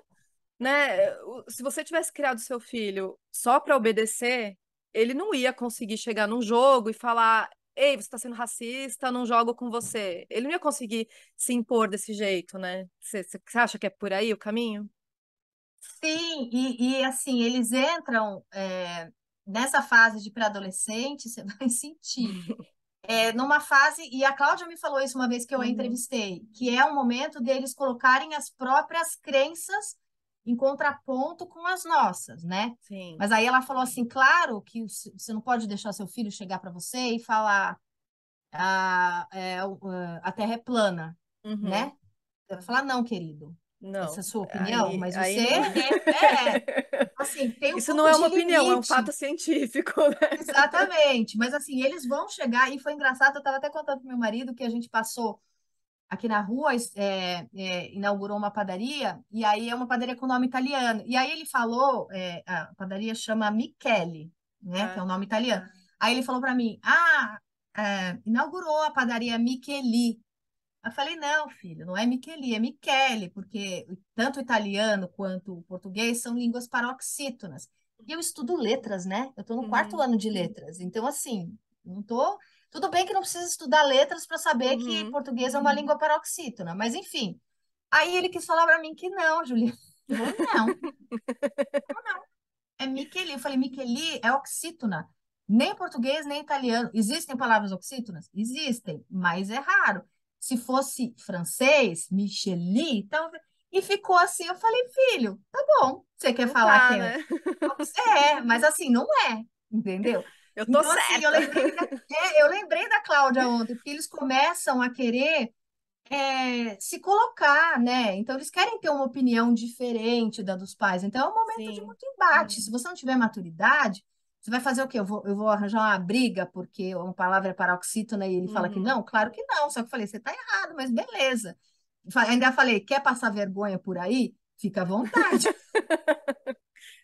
né? Se você tivesse criado seu filho só para obedecer, ele não ia conseguir chegar num jogo e falar: Ei, você está sendo racista, não jogo com você. Ele não ia conseguir se impor desse jeito, né? Você acha que é por aí o caminho? Sim, assim, eles entram nessa fase de pré-adolescente, você vai sentir. Numa fase, e a Cláudia me falou isso uma vez que eu a Uhum. entrevistei, que é o momento deles colocarem as próprias crenças em contraponto com as nossas, né? Sim. Mas aí ela falou assim, claro que você não pode deixar seu filho chegar para você e falar a Terra é plana, Uhum. né? Você vai falar, não, querido, essa é Não, a sua opinião, aí, mas aí você não. assim, tem um Isso não pouco é de uma opinião, é um fato limite. científico, né? Exatamente, mas assim, eles vão chegar, e foi engraçado, eu estava até contando para meu marido que a gente passou aqui na rua, inaugurou uma padaria, e aí é uma padaria com nome italiano, e aí ele falou, a padaria chama Michele, né, que é Ah, o nome italiano, aí ele falou para mim, inaugurou a padaria Micheli. Eu falei, não, filho, não é Micheli, é Michele, porque tanto o italiano quanto o português são línguas paroxítonas. E eu estudo letras, né? Eu estou no quarto Uhum, ano de letras. Então, assim, não tô. Tudo bem que não precisa estudar letras para saber que uhum. português é uma língua paroxítona, mas enfim. Aí ele quis falar para mim que não, Juliana. Eu falei, não, é Miqueli. Eu falei, Miqueli é oxítona. Nem português, nem italiano. Existem palavras oxítonas? Existem, mas é raro. Se fosse francês, Micheli, então. E ficou assim. Eu falei, filho, tá bom. Você quer Não falar que tá, é? né? Mas assim, não é, entendeu? Eu tô Então, assim, certa. eu lembrei da Cláudia ontem, porque eles começam a querer se colocar, né? Então, eles querem ter uma opinião diferente da dos pais. Então, é um momento de Sim. muito embate. Se você não tiver maturidade, você vai fazer o quê? Eu vou arranjar uma briga porque uma palavra é paroxítona e ele fala que Uhum. não? Claro que não. Só que eu falei, você está errado, mas beleza. Ainda falei, quer passar vergonha por aí? Fica à vontade.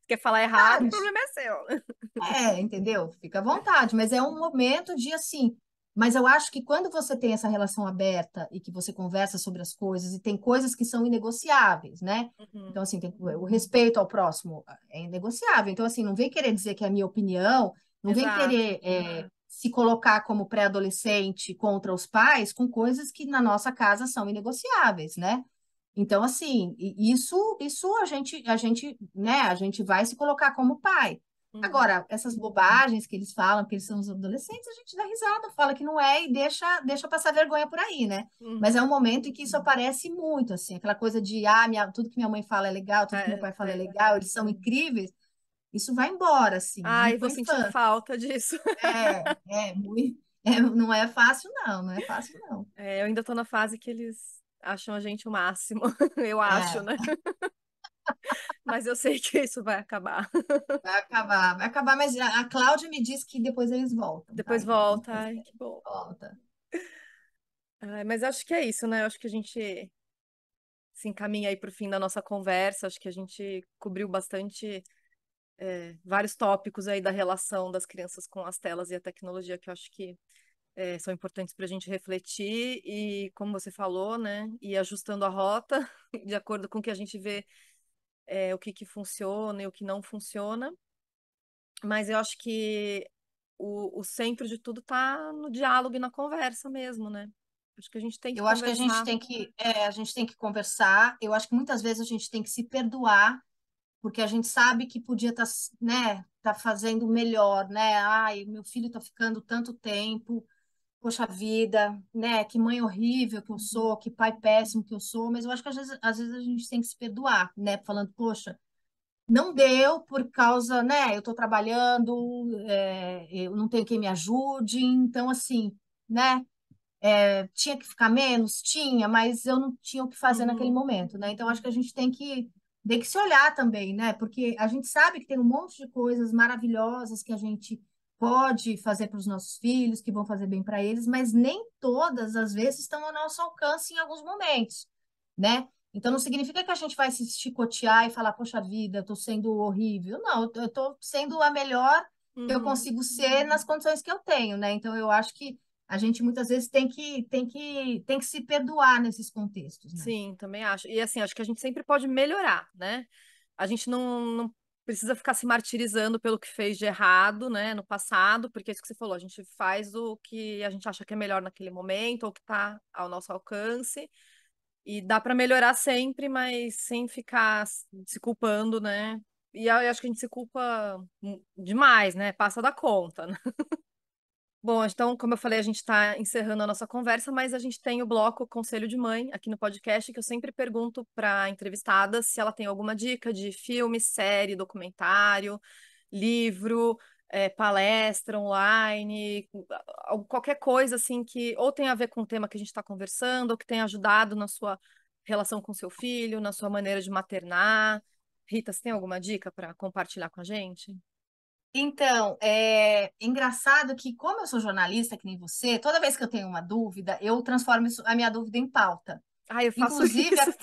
Quer falar errado, o problema é seu. Entendeu? Fica à vontade, mas é um momento de assim. Mas eu acho que quando você tem essa relação aberta e que você conversa sobre as coisas e tem coisas que são inegociáveis, né? Uhum. Então, assim, o respeito ao próximo é inegociável. Então, assim, não vem querer dizer que é a minha opinião, não vem Exato. querer se colocar como pré-adolescente contra os pais com coisas que na nossa casa são inegociáveis, né? Então, assim, isso a gente vai se colocar como pai. Uhum. Agora, essas bobagens que eles falam, que eles são os adolescentes, a gente dá risada, fala que não é e deixa passar vergonha por aí, né? Mas é Uhum. um momento em que isso aparece muito, assim, aquela coisa de, tudo que minha mãe fala é legal, tudo que meu pai fala é Sei. legal, eles são incríveis. Isso vai embora, assim, Ai, muito vou para a sentir infância. falta disso. Muito, não é fácil, não, não é fácil, não. É, eu ainda tô na fase que eles acham a gente o máximo. Eu acho, É, né? Mas eu sei que isso vai acabar. vai acabar, mas a Cláudia me disse que depois eles voltam, tá? Depois Então vamos volta. torcer Ai, que que bom. volta. Ai, mas acho que é isso, né? Eu acho que a gente se encaminha aí para o fim da nossa conversa. Acho que a gente cobriu bastante, vários tópicos aí da relação das crianças com as telas e a tecnologia, que eu acho que são importantes para a gente refletir e, como você falou, né? Ir ajustando a rota de acordo com o que a gente vê, o que que funciona e o que não funciona. Mas eu acho que o centro de tudo está no diálogo e na conversa mesmo, né? Acho que a gente tem que Eu acho que conversar. a gente tem que conversar. Eu acho que muitas vezes a gente tem que se perdoar, porque a gente sabe que podia estar, né, tá fazendo melhor, né? Ai, meu filho está ficando tanto tempo, poxa vida, né? Que mãe horrível que eu sou, que pai péssimo que eu sou. Mas eu acho que às vezes a gente tem que se perdoar, né? Falando, poxa, não deu por causa, né? Eu estou trabalhando, eu não tenho quem me ajude, então assim, né? Tinha que ficar menos? Tinha, mas eu não tinha o que fazer naquele Uhum. momento, né? Então, acho que a gente tem que se olhar também, né? Porque a gente sabe que tem um monte de coisas maravilhosas que a gente pode fazer para os nossos filhos, que vão fazer bem para eles, mas nem todas, às vezes, estão ao nosso alcance em alguns momentos, né? Então, não significa que a gente vai se chicotear e falar, poxa vida, eu estou sendo horrível. Não, eu estou sendo a melhor que eu Uhum. consigo ser nas condições que eu tenho, né? Então, eu acho que a gente muitas vezes tem que se perdoar nesses contextos, né? Sim, também acho. E assim, acho que a gente sempre pode melhorar, né? A gente não precisa ficar se martirizando pelo que fez de errado, né, no passado, porque é isso que você falou, a gente faz o que a gente acha que é melhor naquele momento, ou que está ao nosso alcance, e dá para melhorar sempre, mas sem ficar se culpando, né? E eu acho que a gente se culpa demais, né? Passa da conta, né? Bom, então, como eu falei, a gente está encerrando a nossa conversa, mas a gente tem o bloco Conselho de Mãe aqui no podcast, que eu sempre pergunto para a entrevistada se ela tem alguma dica de filme, série, documentário, livro, palestra online, qualquer coisa assim que ou tem a ver com o tema que a gente está conversando, ou que tenha ajudado na sua relação com seu filho, na sua maneira de maternar. Rita, você tem alguma dica para compartilhar com a gente? Então, é engraçado que, como eu sou jornalista, que nem você, toda vez que eu tenho uma dúvida, eu transformo a minha dúvida em pauta. Ah, eu faço Inclusive, isso.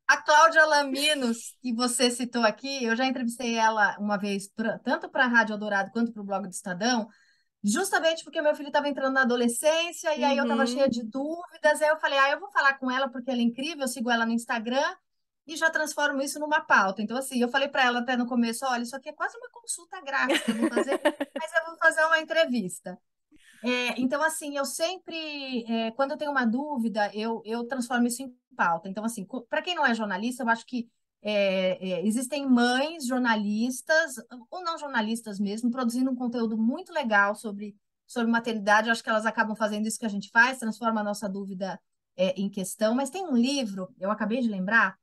a Cláudia Laminos, que você citou aqui, eu já entrevistei ela uma vez, tanto para a Rádio Eldorado quanto para o blog do Estadão, justamente porque meu filho estava entrando na adolescência e aí eu estava Uhum, cheia de dúvidas. Aí eu falei, eu vou falar com ela porque ela é incrível, eu sigo ela no Instagram. e já transformo isso numa pauta. Então, assim, eu falei para ela até no começo, olha, isso aqui é quase uma consulta grátis que eu vou fazer, mas eu vou fazer uma entrevista. Então, assim, eu sempre, quando eu tenho uma dúvida, eu transformo isso em pauta. Então, assim, para quem não é jornalista, eu acho que existem mães jornalistas, ou não jornalistas mesmo, produzindo um conteúdo muito legal sobre maternidade. Eu acho que elas acabam fazendo isso que a gente faz, transforma a nossa dúvida, em questão. Mas tem um livro, eu acabei de lembrar,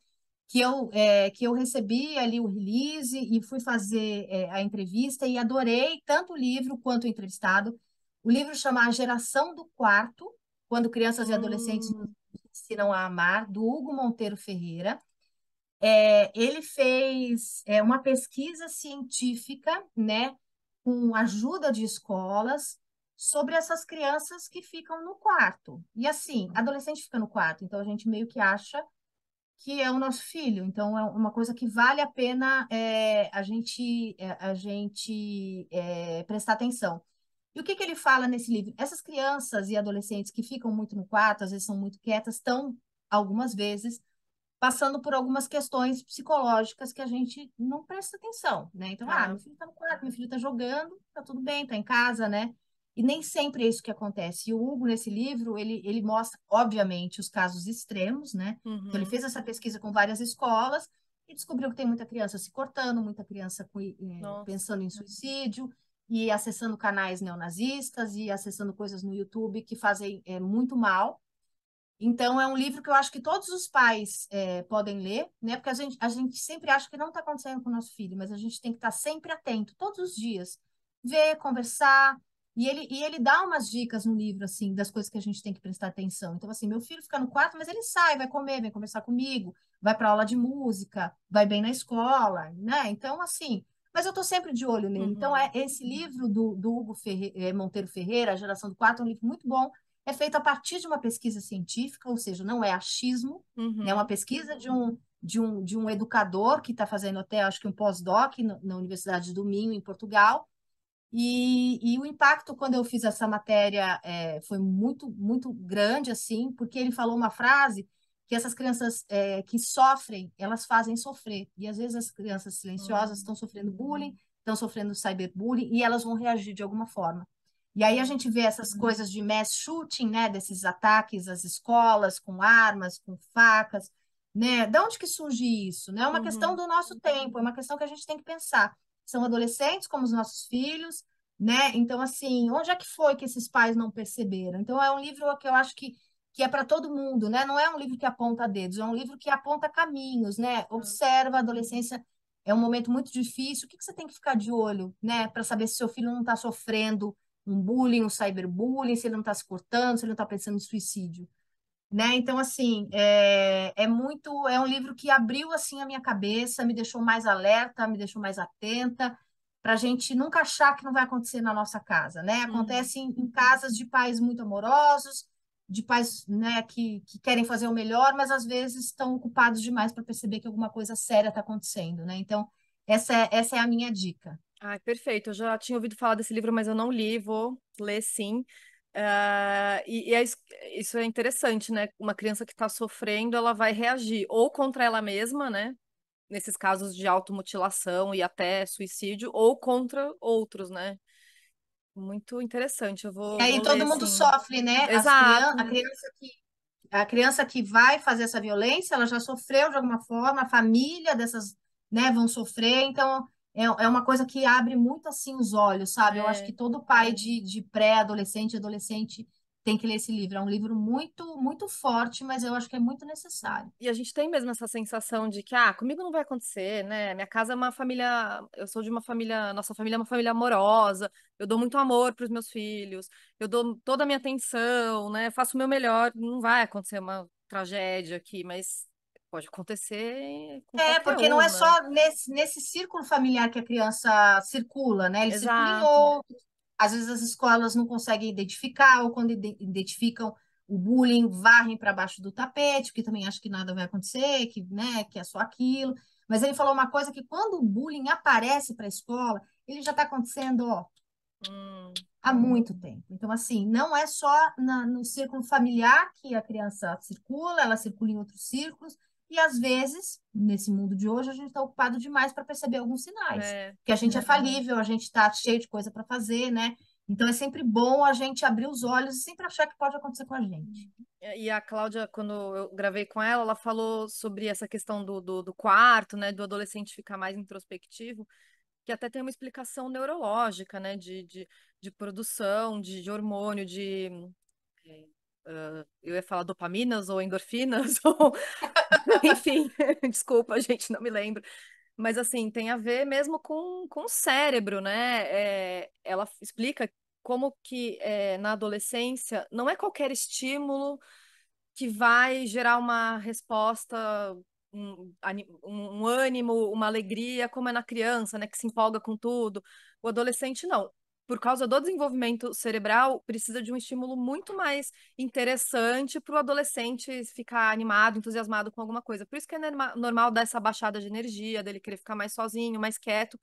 que eu recebi ali o release e fui fazer a entrevista e adorei tanto o livro quanto o entrevistado. O livro chama A Geração do Quarto, quando crianças e adolescentes nos Hum, ensinam a amar, do Hugo Monteiro Ferreira. Ele fez uma pesquisa científica, né, com ajuda de escolas, sobre essas crianças que ficam no quarto. E assim, adolescente fica no quarto, então a gente meio que acha que é o nosso filho. Então, é uma coisa que vale a pena a gente prestar atenção. E o que que ele fala nesse livro? Essas crianças e adolescentes que ficam muito no quarto, às vezes são muito quietas, estão, algumas vezes, passando por algumas questões psicológicas que a gente não presta atenção, né? Então, tá. meu filho está no quarto, meu filho está jogando, tá tudo bem, tá em casa, né? E nem sempre é isso que acontece. E o Hugo, nesse livro, ele mostra, obviamente, os casos extremos, né? Então, ele Uhum. fez essa pesquisa com várias escolas e descobriu que tem muita criança se cortando, muita criança Nossa. pensando em suicídio e acessando canais neonazistas e acessando coisas no YouTube que fazem muito mal. Então, é um livro que eu acho que todos os pais podem ler, né? Porque a gente sempre acha que não está acontecendo com o nosso filho, mas a gente tem que estar sempre atento, todos os dias, ver, conversar. E ele dá umas dicas no livro, assim, das coisas que a gente tem que prestar atenção. Então, assim, meu filho fica no quarto, mas ele sai, vai comer, vem conversar comigo, vai para aula de música, vai bem na escola, né? Então, assim, mas eu estou sempre de olho nele. Então, Uhum. esse livro do Hugo Monteiro Ferreira, A Geração do Quarto, é um livro muito bom, é feito a partir de uma pesquisa científica, ou seja, não é achismo, né? É uma Uhum. pesquisa de um educador que está fazendo até, acho que um pós-doc na Universidade do Minho, em Portugal. E o impacto, quando eu fiz essa matéria, foi muito, muito grande, assim, porque ele falou uma frase que essas crianças que sofrem, elas fazem sofrer. E às vezes as crianças silenciosas Hum, estão sofrendo bullying, estão sofrendo cyberbullying, e elas vão reagir de alguma forma. E aí a hum, gente vê essas coisas de mass shooting, né, desses ataques às escolas com armas, com facas, né? Da onde que surge isso? Né? É uma questão uhum. do nosso tempo, é uma questão que a gente tem que pensar. São adolescentes como os nossos filhos, né? Então, assim, onde é que foi que esses pais não perceberam? Então, é um livro que eu acho que é para todo mundo, né? Não é um livro que aponta dedos, é um livro que aponta caminhos, né? Observa, a adolescência é um momento muito difícil. O que que você tem que ficar de olho, né? Para saber se seu filho não está sofrendo um bullying, um cyberbullying, se ele não está se cortando, se ele não está pensando em suicídio, né? Então, assim, é um livro que abriu, assim, a minha cabeça, me deixou mais alerta, me deixou mais atenta, para a gente nunca achar que não vai acontecer na nossa casa, né? Uhum. Acontece em casas de pais muito amorosos, de pais, né, que querem fazer o melhor, mas às vezes estão ocupados demais para perceber que alguma coisa séria está acontecendo, né? Então, essa é a minha dica. Ai, perfeito. Eu já tinha ouvido falar desse livro, mas eu não li, vou ler sim. Isso é interessante, né? Uma criança que está sofrendo, ela vai reagir ou contra ela mesma, né? Nesses casos de automutilação e até suicídio, ou contra outros, né? Muito interessante. Eu E vou aí todo ler mundo sim. sofre, né? A Exato. criança que vai fazer essa violência, ela já sofreu de alguma forma, a família dessas, né, vão sofrer, então é uma coisa que abre muito assim os olhos, sabe? Eu acho que É. todo pai de pré-adolescente, adolescente tem que ler esse livro. É um livro muito, muito forte, mas eu acho que é muito necessário. E a gente tem mesmo essa sensação de que, comigo não vai acontecer, né? Minha casa é uma família, eu sou de uma família, nossa família é uma família amorosa, eu dou muito amor para os meus filhos, eu dou toda a minha atenção, né? Faço o meu melhor, não vai acontecer uma tragédia aqui, mas pode acontecer com qualquer Porque não um, é né? só nesse círculo familiar que a criança circula, né? Ele circula em Exato. outros. Às vezes as escolas não conseguem identificar, ou quando identificam o bullying, varrem para baixo do tapete, porque também acho que nada vai acontecer, que, né, que é só aquilo. Mas ele falou uma coisa que quando o bullying aparece para a escola, ele já está acontecendo, ó, Hum, há muito tempo. Então, assim, não é só no círculo familiar que a criança circula, ela circula em outros círculos, E às vezes, nesse mundo de hoje, a gente está ocupado demais para perceber alguns sinais. É, Porque a gente é falível, a gente está cheio de coisa para fazer, né? Então é sempre bom a gente abrir os olhos e sempre achar que pode acontecer com a gente. e a Cláudia, quando eu gravei com ela, ela falou sobre essa questão do quarto, né, do adolescente ficar mais introspectivo, que até tem uma explicação neurológica, né, de produção, de hormônio, eu ia falar dopaminas ou endorfinas, ou, enfim, desculpa, gente, não me lembro. Mas, assim, tem a ver mesmo com o cérebro, né? Ela explica como que na adolescência não é qualquer estímulo que vai gerar uma resposta, um ânimo, uma alegria, como é na criança, né, que se empolga com tudo. O adolescente não. Por causa do desenvolvimento cerebral, precisa de um estímulo muito mais interessante para o adolescente ficar animado, entusiasmado com alguma coisa. Por isso que é normal dar essa baixada de energia, dele querer ficar mais sozinho, mais quieto.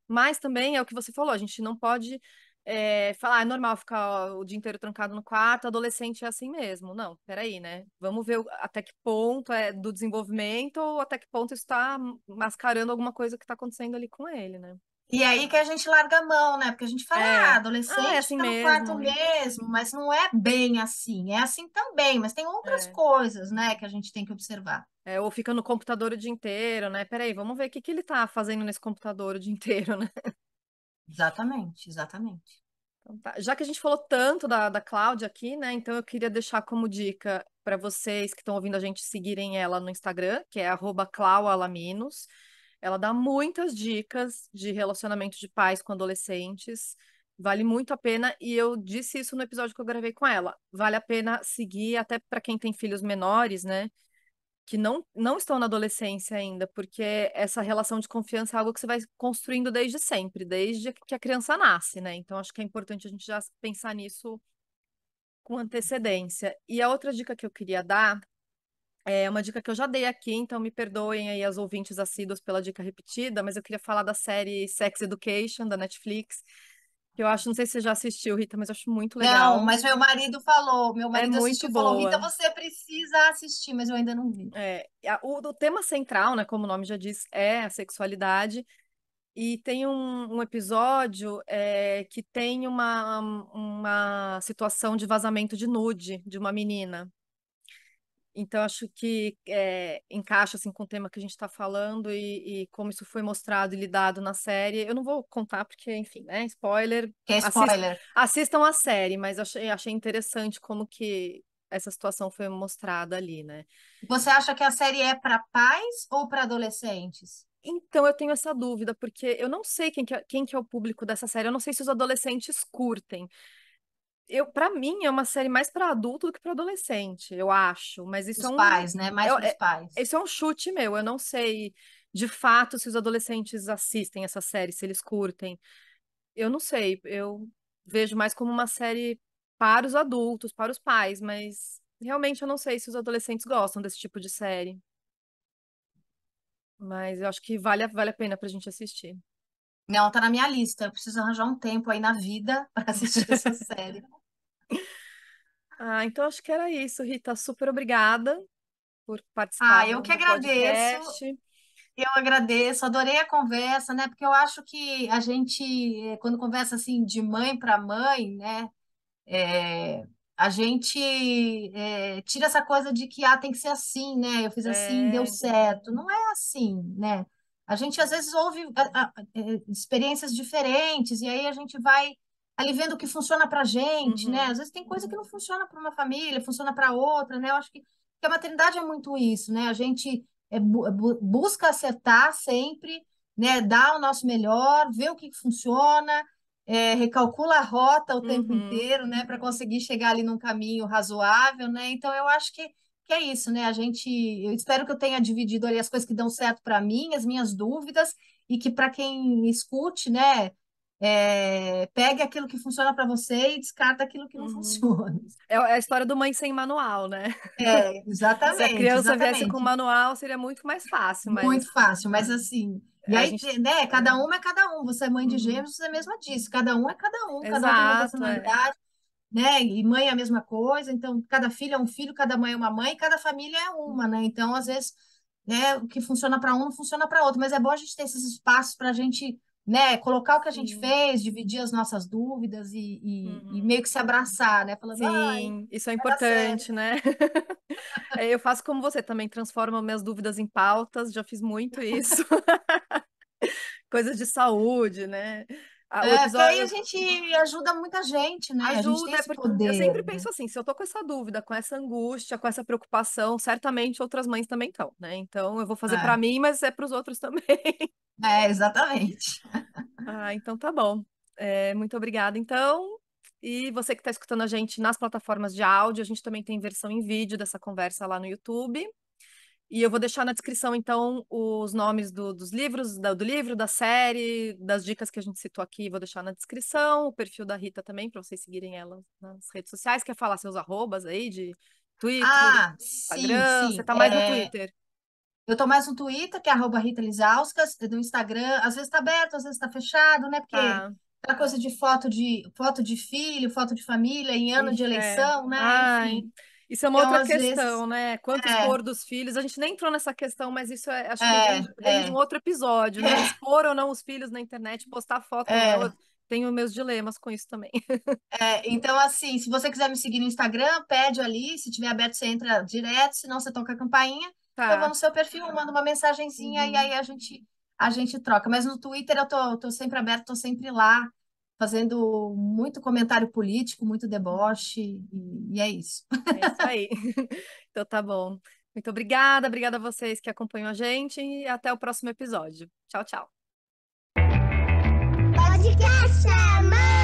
Mas também é o que você falou, a gente não pode falar, é normal ficar o dia inteiro trancado no quarto, adolescente é assim mesmo. Não, peraí, né? Vamos ver até que ponto é do desenvolvimento ou até que ponto isso está mascarando alguma coisa que está acontecendo ali com ele, né? E aí que a gente larga a mão, né? Porque a gente fala, É adolescente assim fica no quarto mesmo. mesmo, mas não é bem assim. É assim também, mas tem outras É. coisas, né, que a gente tem que observar. Ou fica no computador o dia inteiro, né? Peraí, vamos ver o que que ele tá fazendo nesse computador o dia inteiro, né? Exatamente, exatamente. Então tá. Já que a gente falou tanto da Cláudia aqui, né? Então eu queria deixar como dica para vocês que estão ouvindo a gente seguirem ela no Instagram, que é @claualaminos. Ela dá muitas dicas de relacionamento de pais com adolescentes. Vale muito a pena, e eu disse isso no episódio que eu gravei com ela. Vale a pena seguir, até para quem tem filhos menores, né? Que não estão na adolescência ainda, porque essa relação de confiança é algo que você vai construindo desde sempre, desde que a criança nasce, né? Então acho que é importante a gente já pensar nisso com antecedência. E a outra dica que eu queria dar é uma dica que eu já dei aqui, então me perdoem aí as ouvintes assíduos pela dica repetida, mas eu queria falar da série Sex Education da Netflix, que eu acho, não sei se você já assistiu, Rita, mas eu acho muito Não, legal. mas meu É marido muito assistiu e falou, Rita, boa. você precisa assistir, mas eu ainda não vi. O tema central, né, como o nome já diz, é a sexualidade. E tem um episódio que tem uma situação de vazamento de nude de uma menina. Então, acho que encaixa assim, com o tema que a gente está falando e como isso foi mostrado e lidado na série. Eu não vou contar porque, enfim, né? Spoiler. Que é spoiler. Assistam a série, mas achei interessante como que essa situação foi mostrada ali, né? Você acha que a série é para pais ou para adolescentes? Então, eu tenho essa dúvida, porque eu não sei quem que é o público dessa série, eu não sei se os adolescentes curtem. Para mim, é uma série mais para adulto do que para adolescente, eu acho. Mas isso Os pais, né? Mais para os pais. isso é um chute meu. Eu não sei de fato se os adolescentes assistem essa série, se eles curtem. Eu não sei. Eu vejo mais como uma série para os adultos, para os pais, mas realmente eu não sei se os adolescentes gostam desse tipo de série. Mas eu acho que vale a pena pra gente assistir. Não, tá na minha lista. Eu preciso arranjar um tempo aí na vida para assistir essa série. Ah, então acho que era isso, Rita. Super obrigada por participar Ah, eu que do agradeço. podcast. Eu agradeço, adorei a conversa, né? Porque eu acho que a gente, quando conversa assim de mãe para mãe, né? É, a gente tira essa coisa de que tem que ser assim, né? Eu fiz assim, deu É, certo. Não é assim, né? A gente às vezes ouve experiências diferentes e aí a gente vai ali vendo o que funciona para gente, né? uhum, Às vezes tem coisa que não funciona para uma família, funciona para outra, né? Eu acho que a maternidade é muito isso, né? A gente busca acertar sempre, né? Dar o nosso melhor, ver o que funciona, recalcula a rota o tempo uhum, inteiro, né, para conseguir chegar ali num caminho razoável, né? Então eu acho que é isso, né? Eu espero que eu tenha dividido ali as coisas que dão certo para mim, as minhas dúvidas, e que para quem escute, né, pegue aquilo que funciona para você e descarta aquilo que não uhum. funciona. É a história do mãe sem manual, né? Se a Exatamente, criança viesse com exatamente. manual, seria muito mais fácil, mas Muito fácil, mas assim. E a aí, gente. né, cada um é cada um. Você é mãe de Uhum. gêmeos, você mesma disse. Cada um tem uma Exato, personalidade, né? E mãe é a mesma coisa, então cada filho é um filho, cada mãe é uma mãe, cada família é uma, né? Então, às vezes, né? O que funciona para um não funciona para outro, mas é bom a gente ter esses espaços para a gente, né, colocar o que a gente Sim. fez, dividir as nossas dúvidas e Uhum. meio que se abraçar, né? Falando, ai, Sim, isso é vai dar certo. importante, né? Eu faço como você também, transformo minhas dúvidas em pautas, já fiz muito isso. Coisas de saúde, né? O É, porque aí a episódio gente ajuda muita gente, né? A gente tem ajuda, é esse porque eu sempre poder, né? penso assim, se eu tô com essa dúvida, com essa angústia, com essa preocupação, certamente outras mães também estão, né? Então eu vou fazer para É, mim, mas é para os outros também. exatamente. Ah, então tá bom. Muito obrigada, então. E você que está escutando a gente nas plataformas de áudio, a gente também tem versão em vídeo dessa conversa lá no YouTube. E eu vou deixar na descrição, então, os nomes dos livros, do livro, da série, das dicas que a gente citou aqui, vou deixar na descrição, o perfil da Rita também, para vocês seguirem ela nas redes sociais. Quer falar seus arrobas aí de Twitter, Ah, sim, Instagram? Você sim. tá mais no Twitter? Eu tô mais no Twitter, que é @Rita Lizauskas, no Instagram, às vezes tá aberto, às vezes tá fechado, né? Porque Tá. aquela coisa de foto de filho, foto de família, em ano de Ixi, eleição, né? Ai, Enfim. isso é uma Então, outra às vezes, questão, né? Quanto é, expor dos filhos? A gente nem entrou nessa questão, mas isso acho que é, rende um é, outro episódio, né? é, Expor ou não os filhos na internet, postar foto ou não. é. Eu tenho meus dilemas com isso também. Então, assim, se você quiser me seguir no Instagram, pede ali, se tiver aberto, você entra direto, senão você toca a campainha, eu vou Tá. no seu perfil, mando uma mensagenzinha e Uhum. aí a gente troca. Mas no Twitter eu tô sempre aberto, tô sempre lá, fazendo muito comentário político, muito deboche, e é isso. É isso aí. Então tá bom. Muito obrigada, obrigada a vocês que acompanham a gente e até o próximo episódio. Tchau, tchau. Podcast Amor.